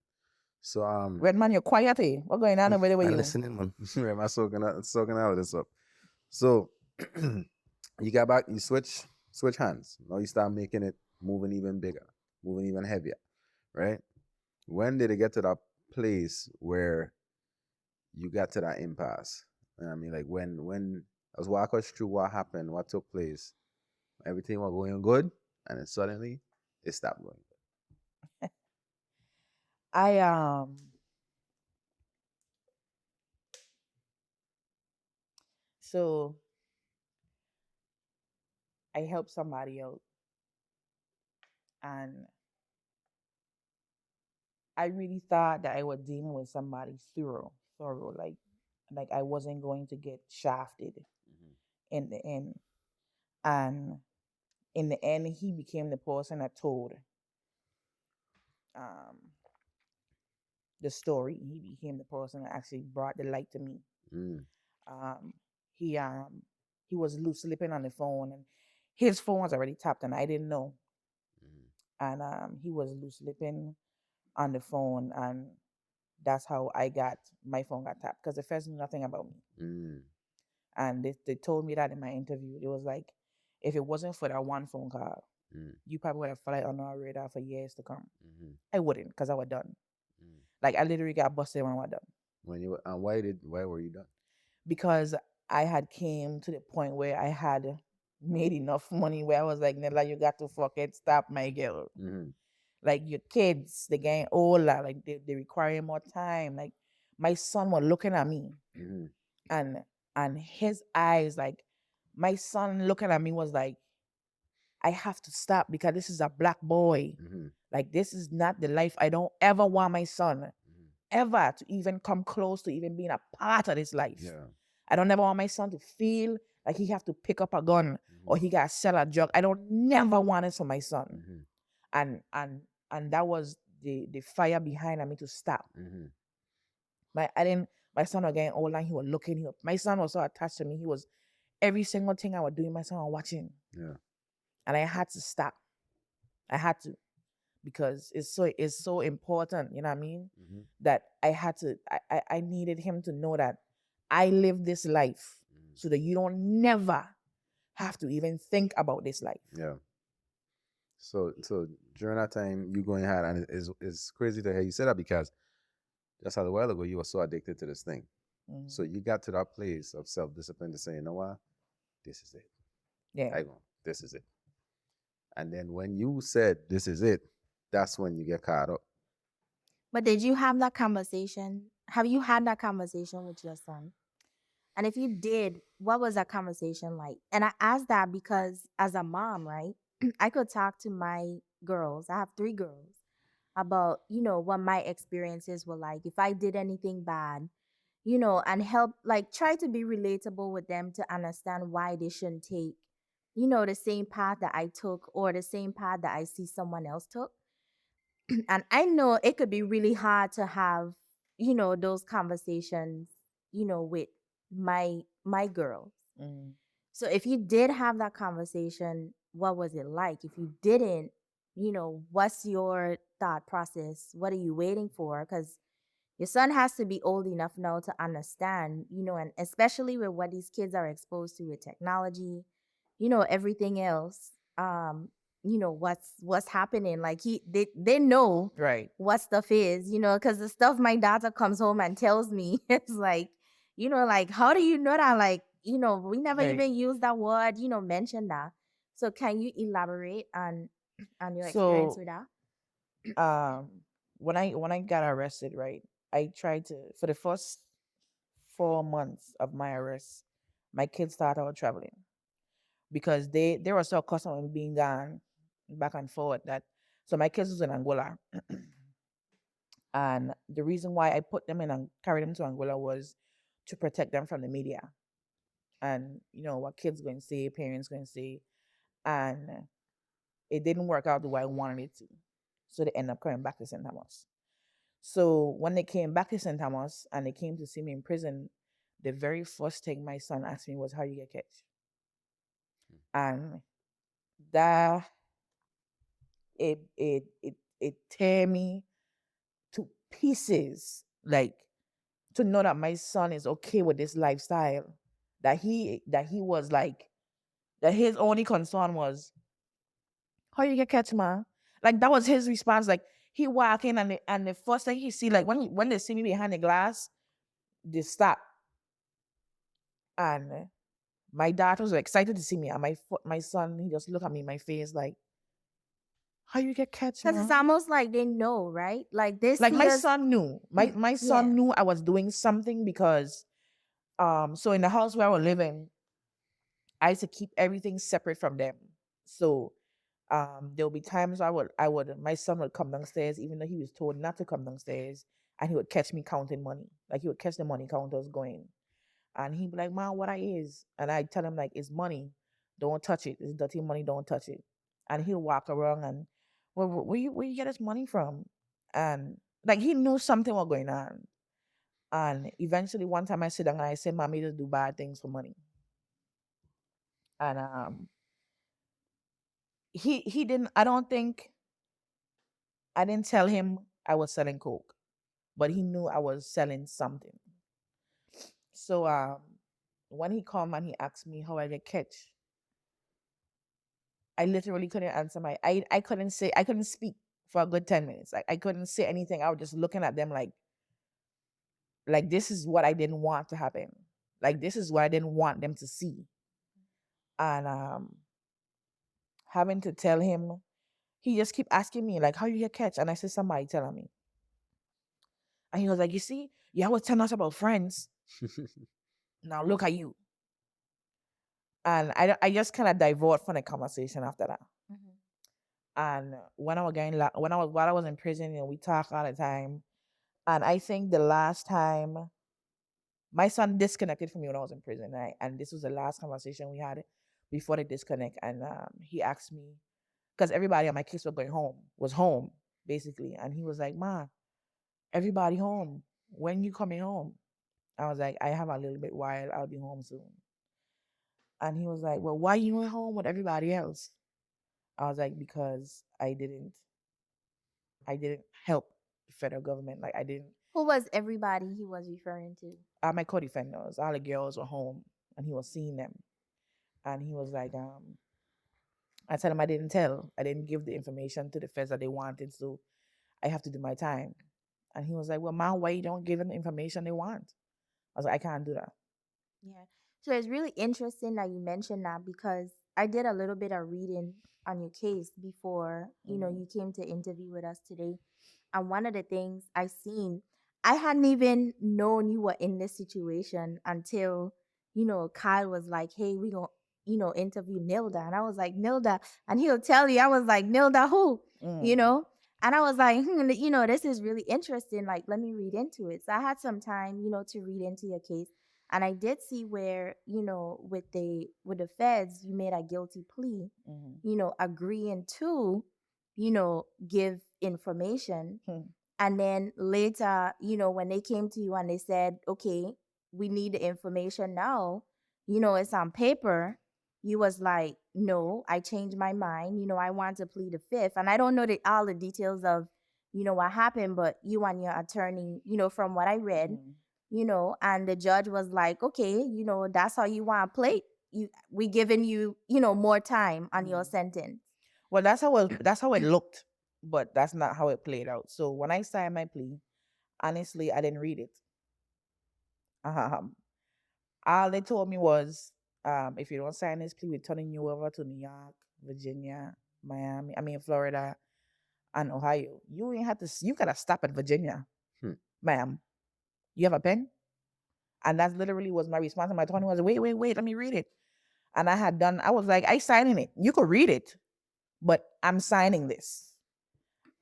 So Red man, you're quiet, eh? What's going on over there with I'm you? listening, man. right, am I soaking all of this up? So you got back, you switch hands. Now you start making it moving even bigger, moving even heavier, right? When did it get to that place where you got to that impasse? I mean, like when I was walk us through what happened, what took place, everything was going good, and then suddenly it stopped going I so I helped somebody out, and I really thought that I was dealing with somebody thorough, like I wasn't going to get shafted good. in the end. And in the end, he became the person that told um the story. He became the person that actually brought the light to me. Mm, Um, he um he was loose slipping on the phone, and his phone was already tapped, and I didn't know. mm, And he was loose lipping on the phone, and that's how I got my phone got tapped because the first knew nothing about me. mm, And they told me that in my interview. It was like, if it wasn't for that one phone call, mm, you probably would have flight on our radar for years to come. mhm, I wouldn't, because I was done. mm. Like I literally got busted when I was done. When you and why were you done? Because I had came to the point where I had made enough money where I was like, Nella, you got to fucking stop, my girl. Mm-hmm. Like your kids, they getting older, like they require more time. Like my son was looking at me, Mm-hmm. and his eyes, like my son looking at me was like, I have to stop because this is a black boy. Mm-hmm. Like this is not the life. I don't ever want my son Mm-hmm. ever to even come close to even being a part of this life. Yeah. I don't ever want my son to feel like he have to pick up a gun or Mm-hmm. he got to sell a drug. I don't never want it for my son. Mm-hmm. And that was the fire behind me to stop. Mm-hmm. My son was getting older and he was looking. My son was so attached to me. He was every single thing I was doing, my son was watching. Yeah. And I had to stop. I had to, because it's so important, you know what I mean? Mm-hmm. That I had to I needed him to know that I live this life Mm-hmm. so that you don't never have to even think about this life. Yeah. So during that time you going hard, and it's crazy to hear you say that because just a while ago you were so addicted to this thing. Mhm. So you got to that place of self discipline to say, you know what, this is it. Yeah. This is it. And then when you said this is it, that's when you get caught up. But did you have that conversation? Have you had that conversation with your son? And if you did, what was that conversation like? And I asked that because as a mom, right, I could talk to my girls. I have 3 girls about, what my experiences were like. If I did anything bad, and help, like, try to be relatable with them to understand why they shouldn't take, the same path that I took or the same path that I see someone else took. And I know it could be really hard to have, those conversations, with my girls. Mhm. So if you did have that conversation, what was it like? If you didn't, what's your thought process? What are you waiting for? Because your son has to be old enough now to understand, and especially with what these kids are exposed to with technology, everything else. What's happening. Like they know Right. what stuff is, because the stuff my daughter comes home and tells me, it's like, like, how do you know that? Like, we never Right. even use that word, mention that. So can you elaborate on your experience So with that? when I got arrested, right, I tried to, for the first 4 months of my arrest, my kids started out traveling because they were so accustomed to being gone. back and forth. That so my kids was in Angola, and the reason why I put them in and carried them to Angola was to protect them from the media, and what kids going to say, parents going to say, and it didn't work out the way I wanted it to. So they end up coming back to St. Thomas. So when they came back to St. Thomas and they came to see me in prison, the very first thing my son asked me was, "How you get catch?" And that it tear me to pieces. Like, to know that my son is okay with this lifestyle, that he was like, that his only concern was, "How you get catch, ma?" Like, that was his response. Like, he walk in and the first thing he see, like, when they see me behind the glass, they stop. And my daughters were excited to see me, and my son, he just look at me in my face like, "How you get catch, Because it's ma?" almost like they know, right? Like they Like, see my us. son knew. My son Yeah. knew I was doing something because so in the house where I was living, I used to keep everything separate from them. So there'll be times my son would come downstairs even though he was told not to come downstairs, and he would catch me counting money. Like, he would catch the money counters going. And he'd be like, "Mom, what I is?" And I tell him, like, "It's money. Don't touch it. It's dirty money. Don't touch it." And he'll walk around and, "Well, where you get this money from?" And like, he knew something was going on. And eventually one time I sit down and I said, "Mommy just do bad things for money." And he didn't, I didn't tell him I was selling coke, but he knew I was selling something. So when he called and he asked me how I get catch, I literally couldn't answer I couldn't speak for a good 10 minutes. I couldn't say anything. I was just looking at them like this is what I didn't want to happen. Like, this is what I didn't want them to see. And having to tell him, he just keep asking me, like, "How you get catch?" And I said, "Somebody telling me." And he was like, "You see, you always telling us about friends. Now look at you." And I just kind of divert from the conversation after that. Mhm. And when I was while I was in prison, we talk all the time. And I think the last time my son disconnected from me when I was in prison, right? And this was the last conversation we had before the disconnect. And he asked me, because everybody on my kids was home, basically. And he was like, "Ma, everybody home. When you coming home?" I was like, "I have a little bit while. I'll be home soon." And he was like, "Well, why you at home with everybody else?" I was like, "Because I didn't help the federal government. Like, I didn't." Who was everybody he was referring to? My co-defenders, all the girls were home, and he was seeing them. And he was like, I told him I didn't tell. I didn't give the information to the feds that they wanted, so I have to do my time. And he was like, "Well, Mom, why you don't give them the information they want?" I was like, "I can't do that." Yeah. So it's really interesting that you mentioned that because I did a little bit of reading on your case before, you came to interview with us today. And one of the things I seen, I hadn't even known you were in this situation until, Kyle was like, "Hey, we gonna, interview Nilda." And I was like, "Nilda," and he'll tell you, I was like, "Nilda who?" You Mm. know? And I was like, this is really interesting. Like, let me read into it. So I had some time, to read into your case. And I did see where, with the feds, you made a guilty plea, Mhm. agreeing to, give information. Hmm. And then later, when they came to you and they said, "Okay, we need the information now, it's on paper," you was like, "No, I changed my mind. I want to plead the fifth." And I don't know all the details of, what happened, but you and your attorney, from what I read, Mhm. and the judge was like, "Okay, that's how you want to play. We giving you, more time on your sentence." Well, that's how it looked, but that's not how it played out. So when I signed my plea, honestly, I didn't read it. Um, all they told me was, if you don't sign this plea, we're turning you over to New York, Virginia, Miami. I mean, Florida and Ohio. You ain't have to. You gotta stop at Virginia, Hmm. ma'am. You have a pen? And that literally was my response. And my attorney was, wait, let me read it. And I was like, I signing it. You could read it, but I'm signing this.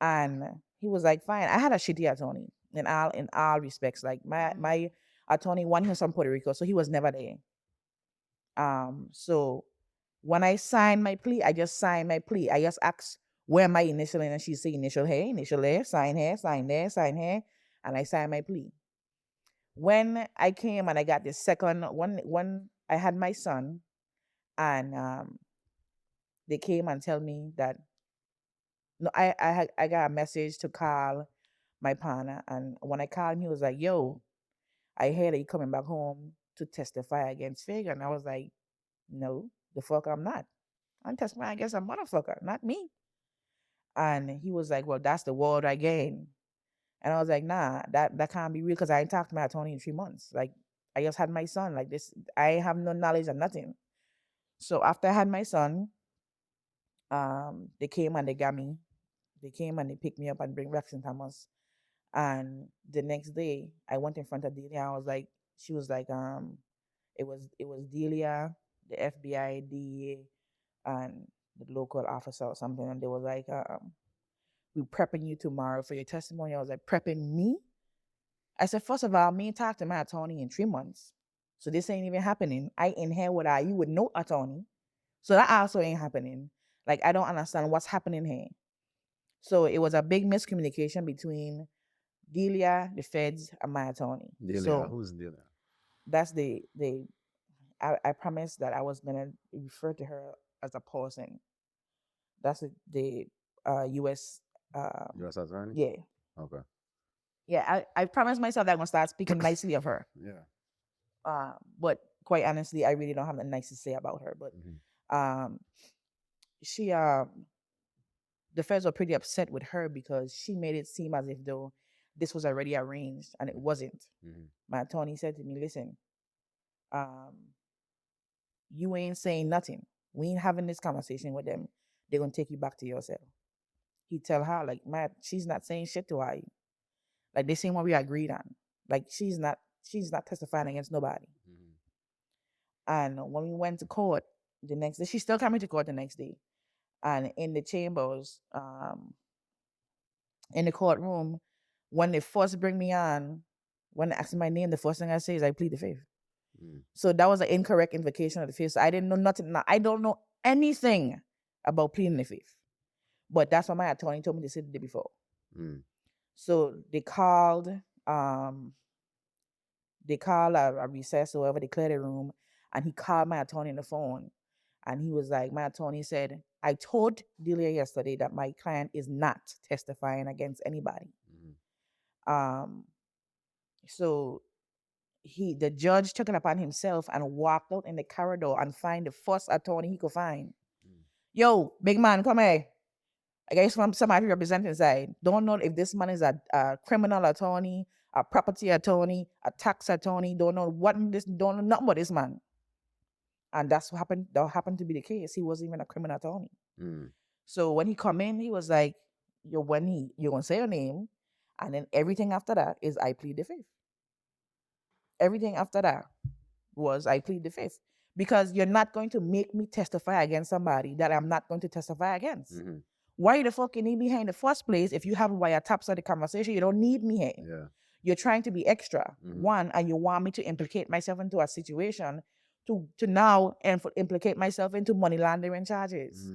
And he was like, fine. I had a shitty attorney in all respects. Like my attorney, one, he was from Puerto Rico, so he was never there. So when I signed my plea, I just signed my plea. I just asked where am I initial, and she said initial here, sign there, sign here, and I signed my plea. When I came and I got the second one, when I had my son, and they came and tell me that no, I got a message to call my partner, and when I called him, he was like, "Yo, I heard that you coming back home to testify against Figure," and I was like, "No, the fuck I'm not. I'm testifying against a motherfucker, not me." And he was like, "Well, that's the word I gained," and I was like, "Nah, that can't be real because I ain't talked to my attorney in 3 months. Like, I just had my son. Like this, I have no knowledge of nothing." So after I had my son, they came and they got me. They came and they picked me up and bring back St. Thomas. And the next day, I went in front of Delia. I was like, she was like, it was Delia, the FBI, DEA, and the local officer or something, and they were like, we prepping you tomorrow for your testimony. I was like, prepping me? I said, first of all, me talk to my attorney in 3 months, so this ain't even happening. I in here with you with no attorney, so that also ain't happening. Like, I don't understand what's happening here. So it was a big miscommunication between Delia, the feds, and my attorney. Delia, So who's Delia? that's I promised that I was gonna refer to her as a person. That's the U.S. U.S. attorney? Yeah, Okay. yeah. I promised myself that I'm gonna start speaking nicely of her. Yeah. But quite honestly, I really don't have nothing nice to say about her. But she the feds were pretty upset with her because she made it seem as if though this was already arranged, and it wasn't. My attorney said to me, "Listen, you ain't saying nothing. We ain't having this conversation with them. They're gonna take you back to your cell." He tell her, like, "Matt, she's not saying shit to her. Like, they saying what we agreed on. Like, she's not testifying against nobody." And when we went to court the next day, she's still coming to court the next day. And in the chambers, in the courtroom, when they first bring me on, when they ask me my name, the first thing I say is I plead the fifth. So that was an incorrect invocation of the fifth. So I didn't know nothing. I don't know anything about pleading the fifth. But that's what my attorney told me to say the day before. So they called a recess or whatever, they cleared the room, and he called my attorney on the phone. And he was like, my attorney said, "I told Delia yesterday that my client is not testifying against anybody." So the judge took it upon himself and walked out in the corridor and find the first attorney he could find. "Yo, big man, come here. I guess from somebody representing side. Don't know if this man is a criminal attorney, a property attorney, a tax attorney. Don't know don't know nothing about this man." And that's what happened. That happened to be the case. He wasn't even a criminal attorney. So when he come in, he was like, you're gonna say your name, and then everything after that is I plead the fifth. Everything after that was I plead the fifth. Because you're not going to make me testify against somebody that I'm not going to testify against. Why the fuck you need me here in the first place if you have wiretaps of the conversation? You don't need me here. Yeah. You're trying to be extra, one, and you want me to implicate myself into a situation to now implicate myself into money laundering charges.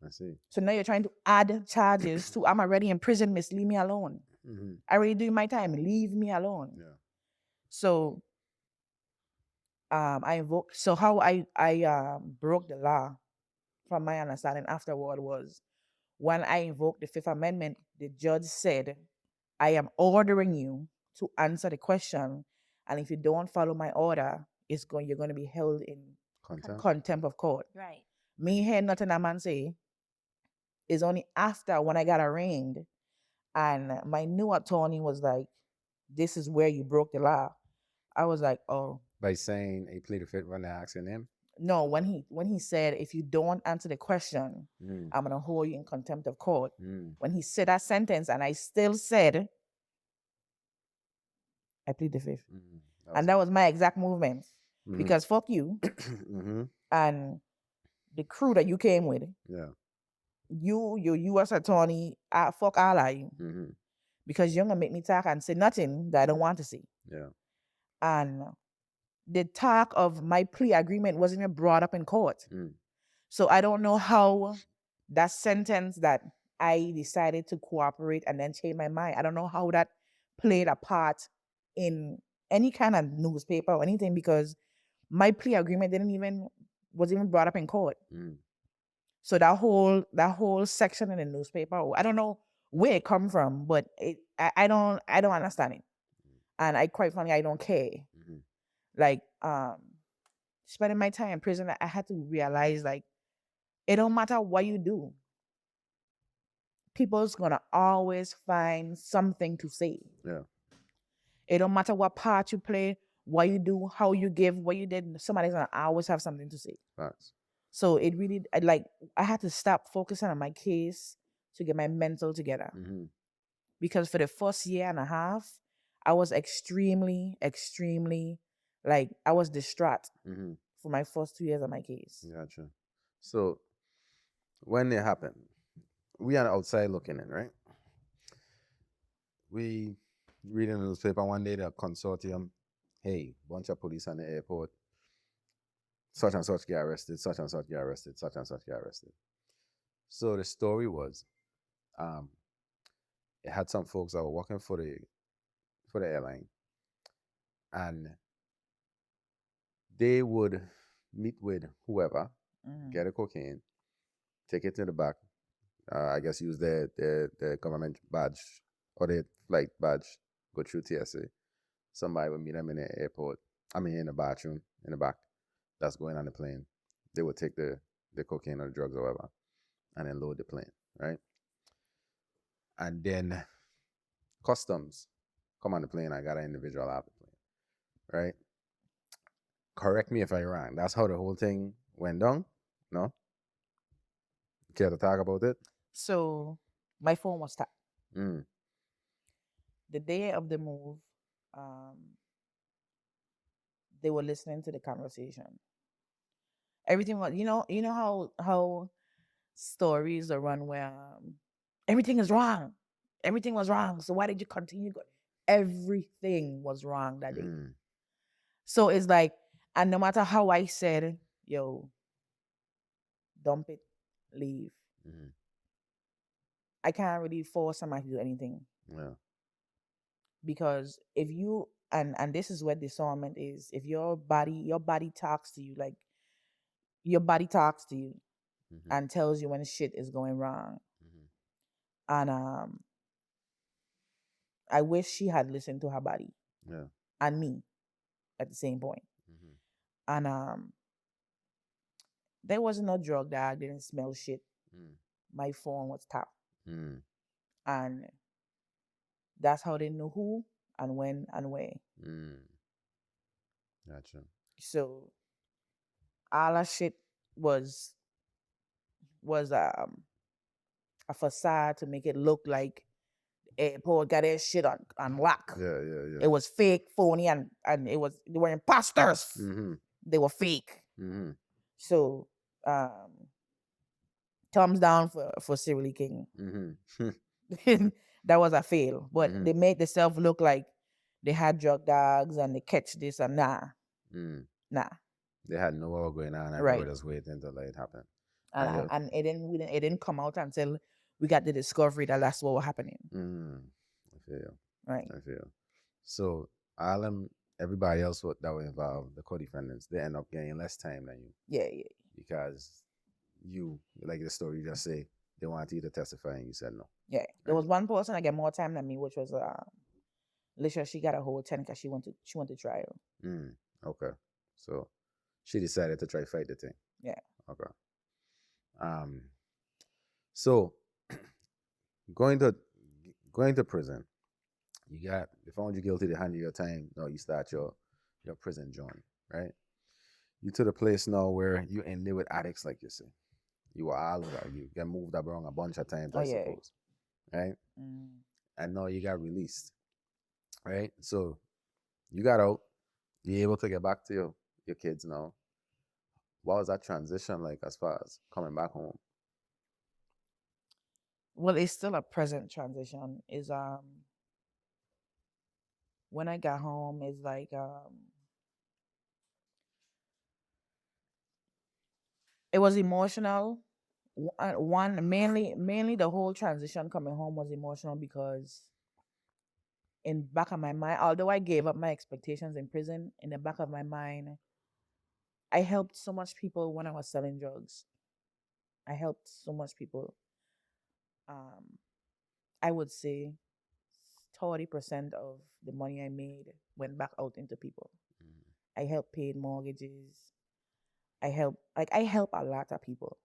I see. So now you're trying to add charges to I'm already in prison, miss, leave me alone. I already doing my time, leave me alone. Yeah. So I invoked, so how I broke the law from my understanding afterward was when I invoked the Fifth Amendment, the judge said, "I am ordering you to answer the question, and if you don't follow my order, you're going to be held in contempt of court." Right. Me hear nothing a man say is only after when I got arraigned, and my new attorney was like, "This is where you broke the law." I was like, "Oh." By saying a plead the fifth when they're asking him? No, when he said, "If you don't answer the question, I'm gonna hold you in contempt of court." When he said that sentence, and I still said, I plead the fifth. And that was my exact movement. Because fuck you and the crew that you came with. Yeah. your U.S. attorney, fuck all of you. Mm-hmm. Because you're gonna make me talk and say nothing that I don't want to say. Yeah. And the talk of my plea agreement wasn't even brought up in court. Mm. So I don't know how that sentence that I decided to cooperate and then change my mind, I don't know how that played a part in any kind of newspaper or anything, because my plea agreement wasn't even brought up in court. Mm. So that whole section in the newspaper, I don't know where it come from, but I don't understand it. And I quite frankly I don't care. Mm-hmm. Like spending my time in prison, I had to realize, like, it don't matter what you do. People's gonna always find something to say. Yeah. It don't matter what part you play, what you do, how you give, what you did. Somebody's gonna always have something to say. Facts. So it really, I had to stop focusing on my case to get my mental together. Mm-hmm. Because for the first year and a half, I was extremely, extremely, I was distraught Mm-hmm. for my first 2 years of my case. Gotcha. So when it happened, we are outside looking in, right? We reading the newspaper one day, the consortium, hey, bunch of police on the airport, such and such get arrested, such and such get arrested, such and such get arrested. So the story was, it had some folks that were working for the airline, and they would meet with whoever, get a cocaine, take it to the back. I guess use the government badge or the flight badge, go through TSA. Somebody would meet them in the airport. I mean, in the bathroom in the back. That's going on the plane. They would take the cocaine or the drugs or whatever, and then load the plane, right? And then customs come on the plane. I got an individual off the plane, right? Correct me if I'm wrong. That's how the whole thing went down. No? Care to talk about it? So my phone was tapped. Mm. The day of the move, they were listening to the conversation. Everything was, you know how stories are run where everything is wrong. Everything was wrong. So why did you continue? Everything was wrong that day. Mm. So it's like, and no matter how I said, yo, dump it, leave, Mm. I can't really force somebody to do anything. Yeah. Because if you, and this is where discernment is, if your body talks to you, like your body talks to you Mm-hmm. and tells you when shit is going wrong. Mm-hmm. And I wish she had listened to her body. Yeah. And me at the same point. Mm-hmm. And there was no drug that I didn't smell shit. Mm. My phone was tapped. Mm. And that's how they knew who and when and where. Mm. Gotcha. So all that shit was a facade to make it look like airport got their shit on lock. Yeah, yeah, yeah. It was fake, phony, and they were imposters. Mm-hmm. They were fake. Mm-hmm. So thumbs down for Cyril King. Mm-hmm. That was a fail. But Mhm. they made themselves look like they had drug dogs and they catch this and nah. They had no what was going on. Right. Everybody was waiting until it happened. And it didn't come out until we got the discovery that that's what was happening. I feel. Right. I feel. So everybody else that were involved, the co-defendants, they end up getting less time than you. Yeah, yeah. Because you, like the story you just say, they wanted you to testify and you said no. Yeah. There was one person that got more time than me, which was Lisha. She got a whole 10 because she went to trial. Okay. So she decided to try to fight the thing. Yeah. Okay. So going to prison, they found you guilty, they hand you your time. Now you start your prison journey, right? You to the place now where you end there with addicts, like you say. You were all over. You get moved around a bunch of times, I suppose. Right? And now you got released. Right? So you got out. You're able to get back to your kids now. What was that transition like as far as coming back home? Well, it's still a present transition. Is when I got home, it's like it was emotional. One mainly the whole transition coming home was emotional because in back of my mind, although I gave up my expectations in prison, in the back of my mind, I helped so much people when I was selling drugs. I helped so much people. Um, I would say 30% of the money I made went back out into people. I helped pay mortgages. I help a lot of people.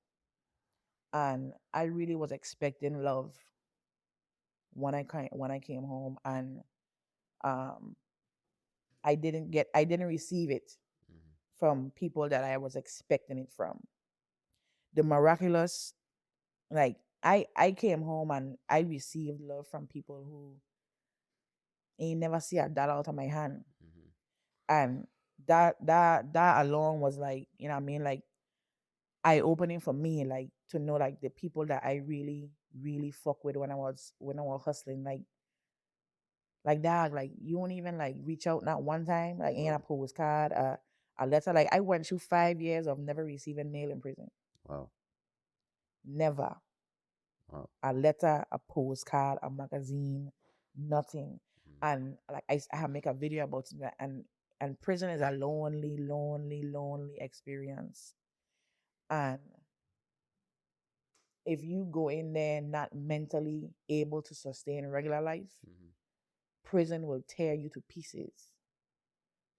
And I really was expecting love when I came home, and um I didn't receive it from people that I was expecting it from. The miraculous, like I came home and I received love from people who ain't never see a dollar out of my hand. And that alone was like, you know what I mean, like eye opening for me, like to know like the people that I really, really fuck with when I was hustling, like that, like you won't even like reach out not one time, like ain't a postcard, a letter. Like I went through 5 years of never receiving mail in prison. Wow. Never. Wow. A letter, a postcard, a magazine, nothing. And like I have make a video about it, and prison is a lonely, lonely, lonely experience. And if you go in there not mentally able to sustain regular life, prison will tear you to pieces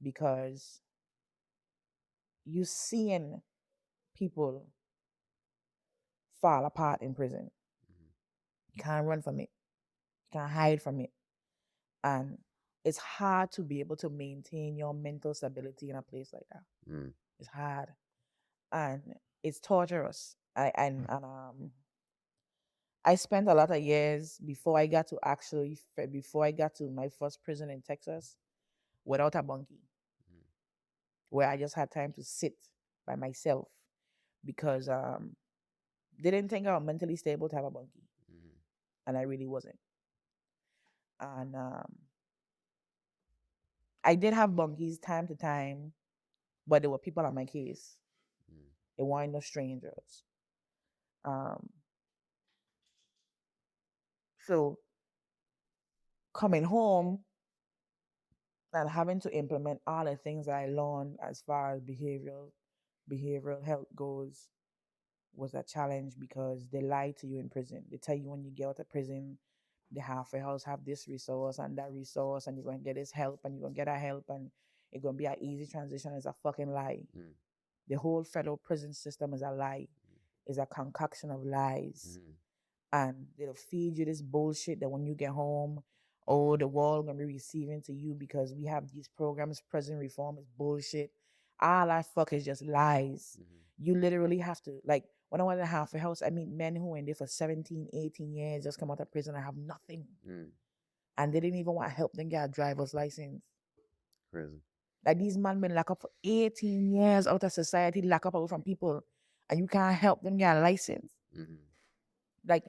because you seeing people fall apart in prison. You can't run from it. You can't hide from it. And it's hard to be able to maintain your mental stability in a place like that. It's hard. And it's torturous. I spent a lot of years before I got to my first prison in Texas without a bunkie, where I just had time to sit by myself because they didn't think I was mentally stable to have a bunkie, and I really wasn't. And I did have bunkies time to time, but there were people on my case. They weren't no strangers. Um, so coming home and having to implement all the things I learned as far as behavioral health goes was a challenge because they lie to you in prison. They tell you when you get out of prison, the halfway house have this resource and that resource, and you're gonna get this help and you're gonna get that help, and it's gonna be an easy transition. It's a fucking lie. The whole federal prison system is a lie. It's a concoction of lies. And they'll feed you this bullshit that when you get home, oh, the world gonna be receiving to you because we have these programs. Prison reform is bullshit. All that fuck is just lies. You literally have to, like, when I went to halfway house, I meet men who were in there for 17, 18 years, just come out of prison and have nothing. And they didn't even want to help them get a driver's license. Crazy. Like these men been locked up for 18 years out of society, locked up away from people, and you can't help them get a license. Like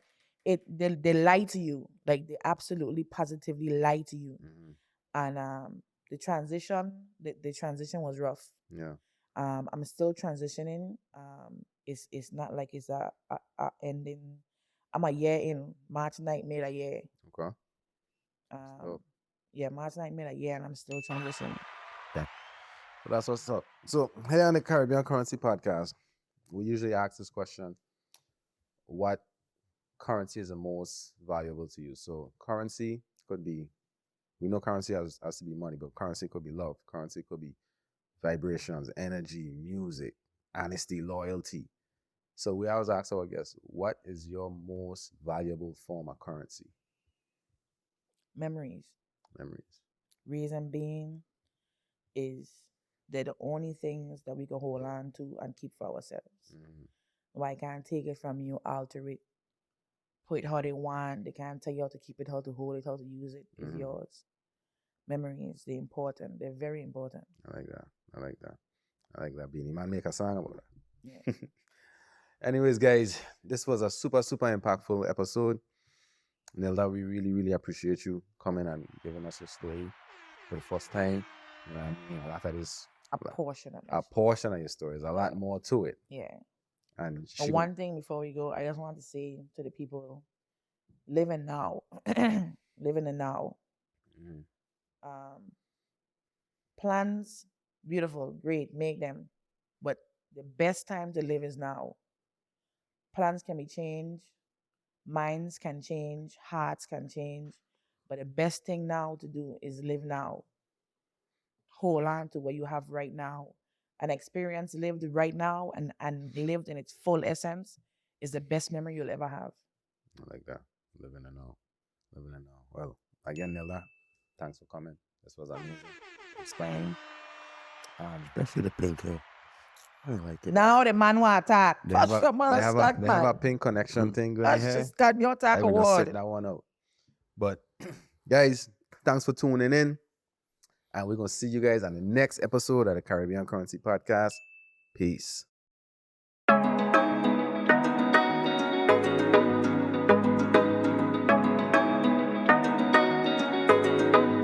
they lie to you. Like they absolutely positively lie to you. And the transition was rough. Yeah. I'm still transitioning. It's not like it's a ending. I'm a year in. March night made a year. Okay. Yeah, March night made a year, and I'm still transitioning. Yeah. But that's what's up. So here on the Caribbean Currency Podcast, we usually ask this question: what currency is the most valuable to you? So currency could be, we know currency has to be money, but currency could be love. Currency could be vibrations, energy, music, honesty, loyalty. So we always ask our guests, what is your most valuable form of currency? Memories. Memories. Reason being is they're the only things that we can hold on to and keep for ourselves. Why can't take it from you, alter it, put it how they want. They can't tell you how to keep it, how to hold it, how to use it. It's yours. Memories, they're important. They're very important. I like that. Beanie Man make a song about that. Yeah. Anyways, guys, this was a super, super impactful episode. Nilda, we really, really appreciate you coming and giving us your story for the first time. You know what I mean? A lot of this, A portion of it. a portion of your story. There's a lot more to it. Yeah. And And one thing before we go, I just want to say to the people living now, living in now. Mhm. Plans, beautiful, great, make them. But the best time to live is now. Plans can be changed, minds can change, hearts can change. But the best thing now to do is live now. Hold on to what you have right now. An experience lived right now and lived in its full essence is the best memory you'll ever have. I like that. Living in now. Living in now. Well, again, Nilda, thanks for coming. This was amazing. Explain. Especially the pink hair. I like it. Now the man will attack. They have First, they have a pink connection thing going That's here. just got your attack I'm gonna sit award. that one out. But guys, thanks for tuning in. And we're gonna see you guys on the next episode of the Caribbean Currency Podcast. Peace.